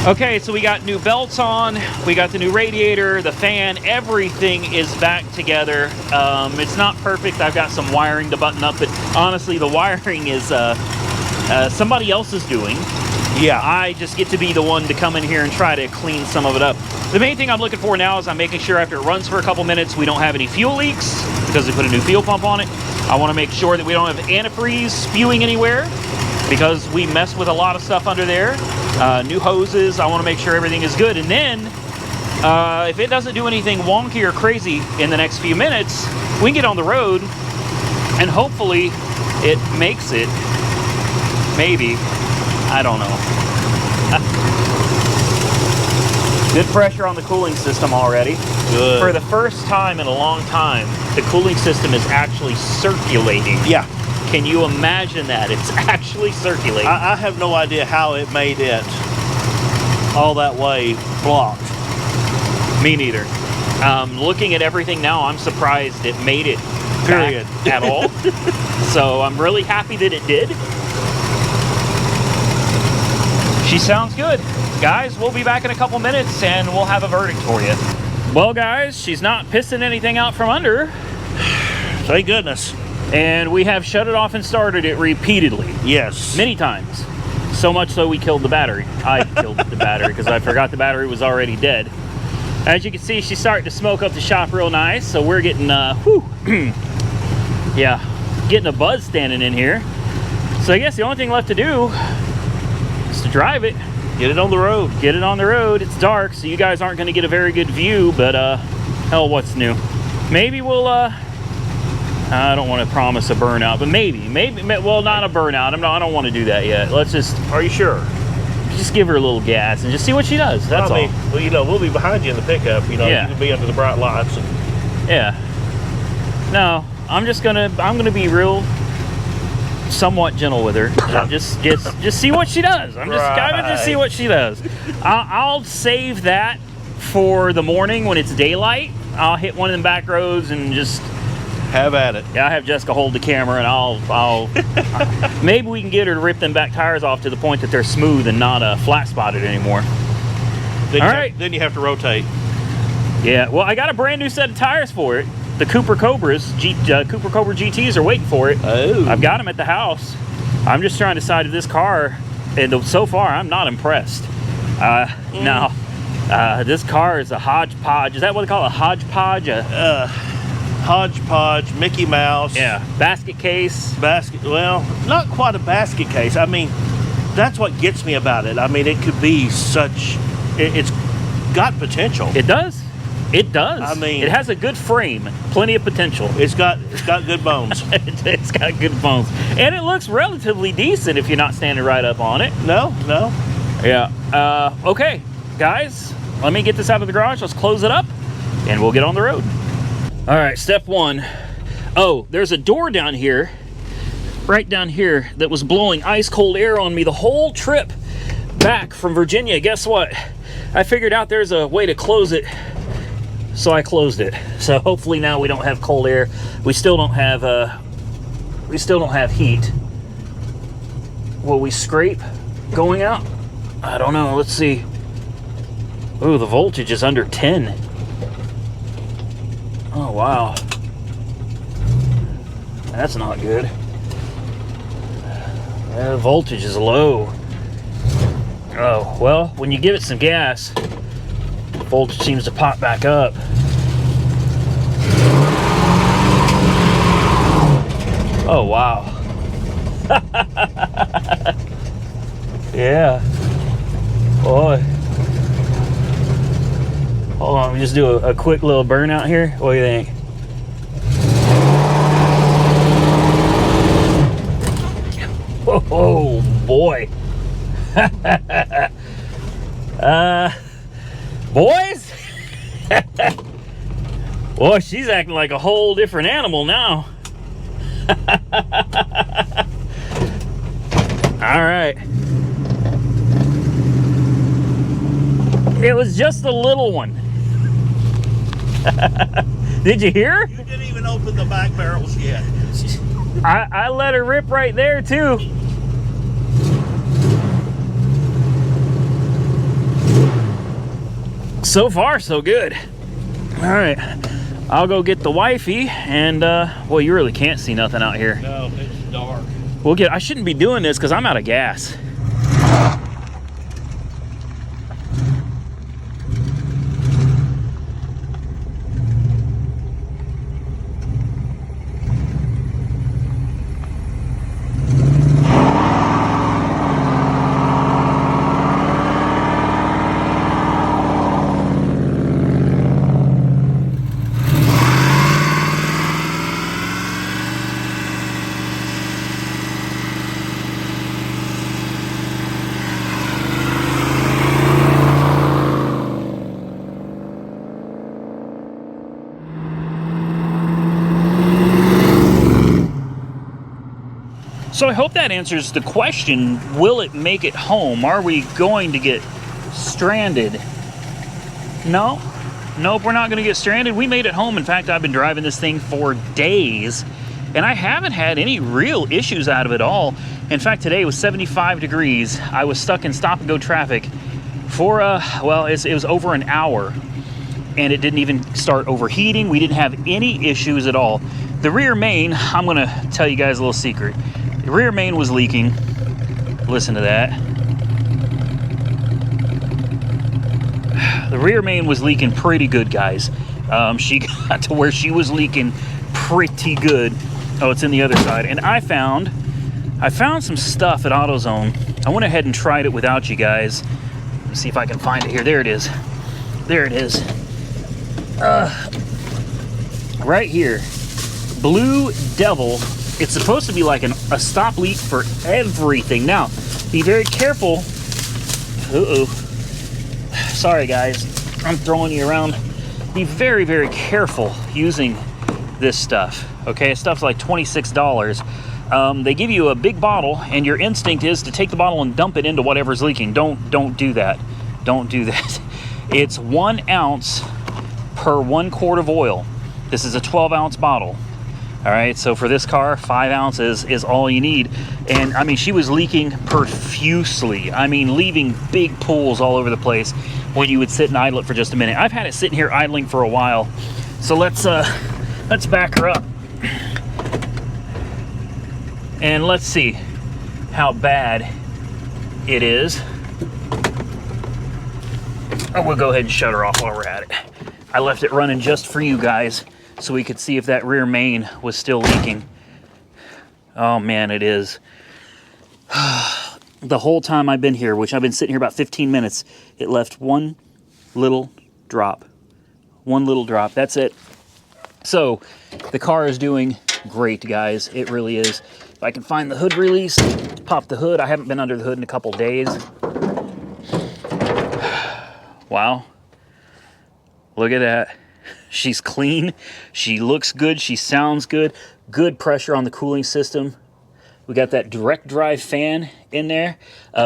A: Okay, so we got new belts on, we got the new radiator, the fan, everything is back together. It's not perfect, I've got some wiring to button up, but honestly the wiring is somebody else is doing.
B: Yeah.
A: I just get to be the one to come in here and try to clean some of it up. The main thing I'm looking for now is I'm making sure after it runs for a couple minutes we don't have any fuel leaks because we put a new fuel pump on it. I want to make sure that we don't have antifreeze spewing anywhere because we mess with a lot of stuff under there. New hoses, I want to make sure everything is good. And then if it doesn't do anything wonky or crazy in the next few minutes, we can get on the road and hopefully it makes it. Maybe. I don't know. Good pressure on the cooling system already.
B: Good.
A: For the first time in a long time, the cooling system is actually circulating.
B: Yeah.
A: Can you imagine that? It's actually circulating.
B: I have no idea how it made it all that way blocked.
A: Me neither. Looking at everything now, I'm surprised it made it
B: Period.
A: back at all. So I'm really happy that it did. She sounds good. Guys, we'll be back in a couple minutes and we'll have a verdict for you. Well, guys, she's not pissing anything out from under.
B: Thank goodness.
A: And we have shut it off and started it repeatedly.
B: Yes.
A: Many times. So much so we killed the battery. I killed the battery because I forgot the battery was already dead. As you can see, she's starting to smoke up the shop real nice. So we're getting, yeah, getting a buzz standing in here. So I guess the only thing left to do is to drive it.
B: Get it on the road.
A: Get it on the road. It's dark, so you guys aren't going to get a very good view, but hell, what's new? Maybe we'll, I don't want to promise a burnout, but maybe, well, not a burnout. I don't want to do that yet. Let's just,
B: Are you sure?
A: just give her a little gas and just see what she does. That's all.
B: Well, you know, we'll be behind you in the pickup. You know,
A: Yeah.
B: you can be under the bright lights. And
A: Yeah. No, I'm gonna be real, somewhat gentle with her. And just see what she does. I'm just gonna just see what she does. I'll save that for the morning when it's daylight. I'll hit one of them back roads and just
B: have at it.
A: Yeah, I have Jessica hold the camera, and I'll maybe we can get her to rip them back tires off to the point that they're smooth and not flat spotted anymore.
B: Then you have to rotate.
A: Yeah, well, I got a brand new set of tires for it. The Cooper Cobras, Cooper Cobra GTs are waiting for it.
B: Oh.
A: I've got them at the house. I'm just trying to decide if this car, and so far I'm not impressed. Now, this car is a hodgepodge. Is that what they call it? A hodgepodge?
B: Hodgepodge, Mickey Mouse.
A: Yeah, basket case.
B: Well, not quite a basket case. I mean, that's what gets me about it. I mean, it could be such. It's got potential.
A: It does. It does.
B: I mean,
A: it has a good frame, plenty of potential.
B: It's got good bones.
A: It's got good bones, and it looks relatively decent if you're not standing right up on it.
B: No.
A: Yeah. Okay, guys, let me get this out of the garage. Let's close it up, and we'll get on the road. All right, step one. Oh, there's a door down here, right down here, that was blowing ice cold air on me the whole trip back from Virginia. Guess what? I figured out there's a way to close it, so I closed it. So hopefully now we don't have cold air. We still don't have heat. Will we scrape going out? I don't know. Let's see. Ooh, the voltage is under 10. Oh, wow. That's not good. The voltage is low. Oh, well, when you give it some gas, voltage seems to pop back up. Oh, wow. Yeah. Boy. Hold on, let me just do a quick little burnout here. What do you think? Oh, boy. Boys? Boy, she's acting like a whole different animal now. All right. It was just a little one. Did you hear?
B: You didn't even open the back barrels yet.
A: I let her rip right there too. So far, so good. All right, I'll go get the wifey, and well, you really can't see nothing out here.
B: No, it's dark.
A: I shouldn't be doing this because I'm out of gas. So I hope that answers the question, will it make it home? Are we going to get stranded? No. Nope, we're not going to get stranded. We made it home. In fact, I've been driving this thing for days, and I haven't had any real issues out of it all. In fact, today was 75 degrees. I was stuck in stop-and-go traffic for, well, it was over an hour, and it didn't even start overheating. We didn't have any issues at all. The rear main, I'm going to tell you guys a little secret. The rear main was leaking. Listen to that. The rear main was leaking pretty good, guys. She got to where she was leaking pretty good. Oh, it's in the other side. And I found some stuff at AutoZone. I went ahead and tried it without you guys. Let's see if I can find it here. There it is. There it is. Right here. Blue Devil. It's supposed to be like a stop leak for everything. Now, be very careful Uh-oh. Sorry, guys. I'm throwing you around. Be very, very careful using this stuff. Okay, stuff's like $26. They give you a big bottle, and your instinct is to take the bottle and dump it into whatever's leaking. Don't do that. Don't do that. It's 1 ounce per 1 quart of oil. This is a 12-ounce bottle. All right, so for this car, 5 ounces is all you need. And I mean, she was leaking profusely. I mean, leaving big pools all over the place when you would sit and idle it for just a minute. I've had it sitting here idling for a while. So let's back her up. And let's see how bad it is. Oh, we'll go ahead and shut her off while we're at it. I left it running just for you guys, so we could see if that rear main was still leaking. Oh man, it is. The whole time I've been here, which I've been sitting here about 15 minutes, it left one little drop. One little drop, that's it. So, the car is doing great, guys. It really is. If I can find the hood release, pop the hood. I haven't been under the hood in a couple days. Wow. Look at that. She's clean. She looks good. She sounds good. Good pressure on the cooling system. We got that direct drive fan in there.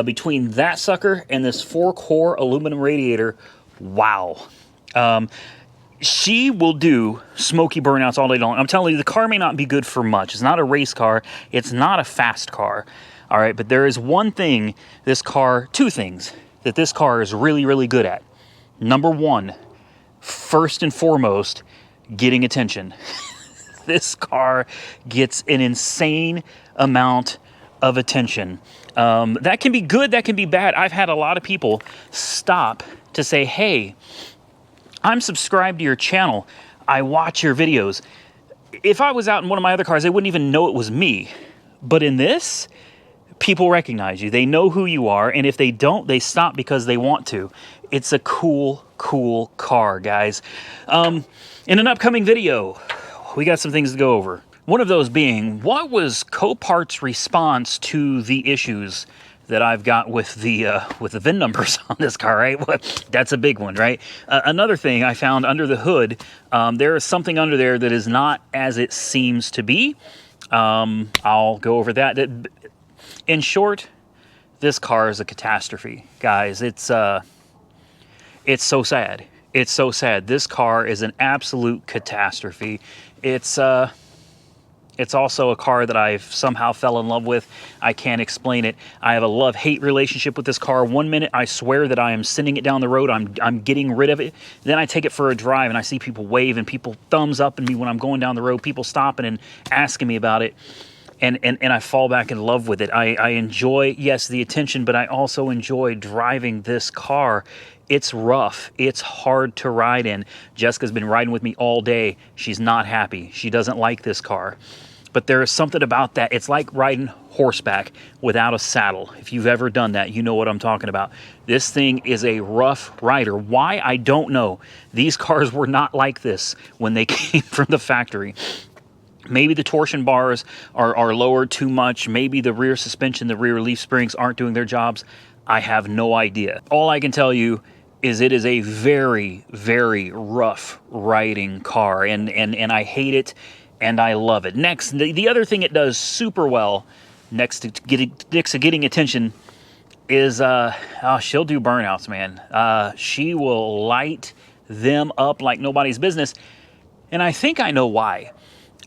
A: Between that sucker and this 4-core aluminum radiator, wow. She will do smoky burnouts all day long. I'm telling you, the car may not be good for much. It's not a race car. It's not a fast car. All right, but there is one thing two things that this car is really, really good at. Number one, first and foremost, getting attention. This car gets an insane amount of attention. That can be good, that can be bad. I've had a lot of people stop to say, hey, I'm subscribed to your channel. I watch your videos. If I was out in one of my other cars, they wouldn't even know it was me. But in this, people recognize you. They know who you are, and if they don't, they stop because they want to. It's a cool, cool car, guys. In an upcoming video, we got some things to go over. One of those being, what was Copart's response to the issues that I've got with the VIN numbers on this car, right? Well, that's a big one, right? Another thing I found under the hood, there is something under there that is not as it seems to be. I'll go over that. In short, this car is a catastrophe, guys. It's so sad. It's so sad. This car is an absolute catastrophe. It's also a car that I've somehow fell in love with. I can't explain it. I have a love-hate relationship with this car. One minute, I swear that I am sending it down the road. I'm getting rid of it. Then I take it for a drive, and I see people wave and people thumbs up at me when I'm going down the road. People stopping and asking me about it. And I fall back in love with it. I enjoy, yes, the attention, but I also enjoy driving this car. It's rough. It's hard to ride in. Jessica's been riding with me all day. She's not happy. She doesn't like this car. But there is something about that. It's like riding horseback without a saddle. If you've ever done that, you know what I'm talking about. This thing is a rough rider. Why? I don't know. These cars were not like this when they came from the factory. Maybe the torsion bars are lowered too much. Maybe the rear suspension, the rear leaf springs aren't doing their jobs. I have no idea. All I can tell you is it is a very, very rough riding car, and I hate it, and I love it. Next, the other thing it does super well, next to getting attention, is she'll do burnouts, man. She will light them up like nobody's business, and I think I know why.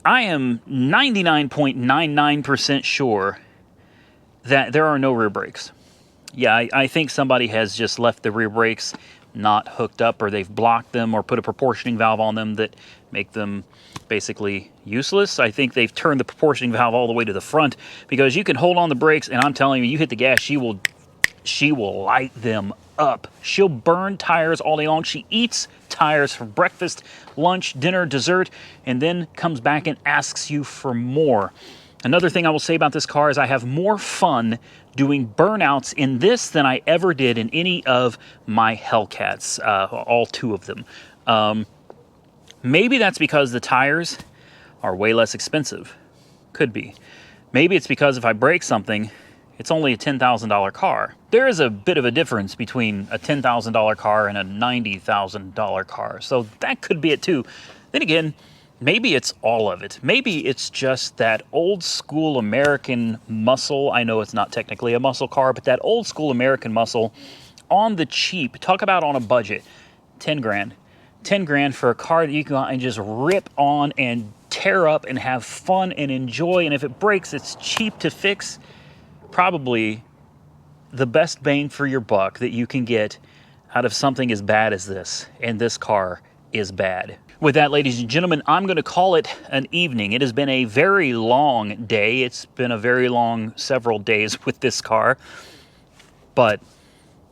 A: I am 99.99% sure that there are no rear brakes. Yeah, I think somebody has just left the rear brakes not hooked up, or they've blocked them or put a proportioning valve on them that make them basically useless. I think they've turned the proportioning valve all the way to the front, because you can hold on the brakes, and I'm telling you, you hit the gas, she will light them up. She'll burn tires all day long. She eats tires for breakfast, lunch, dinner, dessert, and then comes back and asks you for more. Another thing I will say about this car is I have more fun doing burnouts in this than I ever did in any of my Hellcats, all two of them. Maybe that's because the tires are way less expensive. Could be. Maybe it's because if I break something It's only a $10,000 car. There is a bit of a difference between a $10,000 car and a $90,000 car. So that could be it too. Then again, maybe it's all of it. Maybe it's just that old school American muscle. I know it's not technically a muscle car, but that old school American muscle on the cheap. Talk about on a budget. 10 grand. 10 grand for a car that you can go out and just rip on and tear up and have fun and enjoy. And if it breaks, it's cheap to fix. Probably the best bang for your buck that you can get out of something as bad as this. And this car is bad. With that, ladies and gentlemen, I'm going to call it an evening. It has been a very long day. It's been a very long several days with this car. But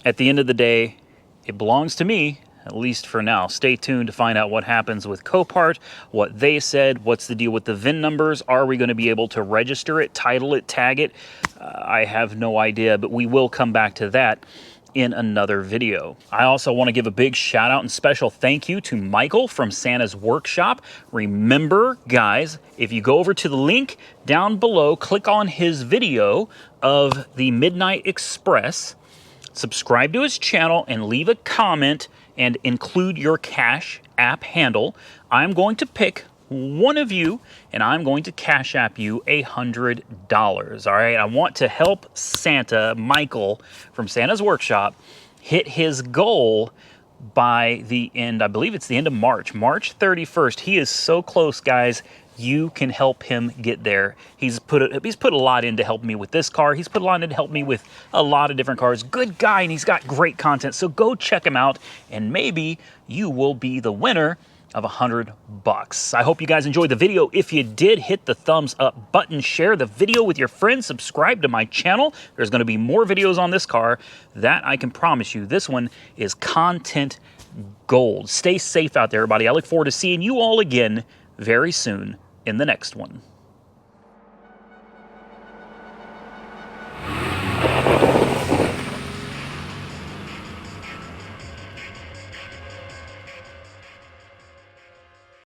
A: at the end of the day, it belongs to me, at least for now. Stay tuned to find out what happens with Copart, what they said, what's the deal with the VIN numbers. Are we going to be able to register it, title it, tag it? I have no idea, but we will come back to that in another video. I also want to give a big shout out and special thank you to Michael from Santa's Workshop. Remember, guys, if you go over to the link down below, click on his video of the Midnight Express, subscribe to his channel, and leave a comment and include your Cash App handle. I'm going to pick one of you, and I'm going to Cash App you $100. All right, I want to help Santa, Michael from Santa's Workshop, hit his goal by the end, I believe it's the end of March 31st. He is so close, guys. You can help him get there. He's put a lot in to help me with this car. He's put a lot in to help me with a lot of different cars. Good guy, and he's got great content. So go check him out, and maybe you will be the winner of $100. I hope you guys enjoyed the video. If you did, hit the thumbs up button, share the video with your friends, subscribe to my channel. There's going to be more videos on this car. That I can promise you. This one is content gold. Stay safe out there, everybody. I look forward to seeing you all again very soon in the next one.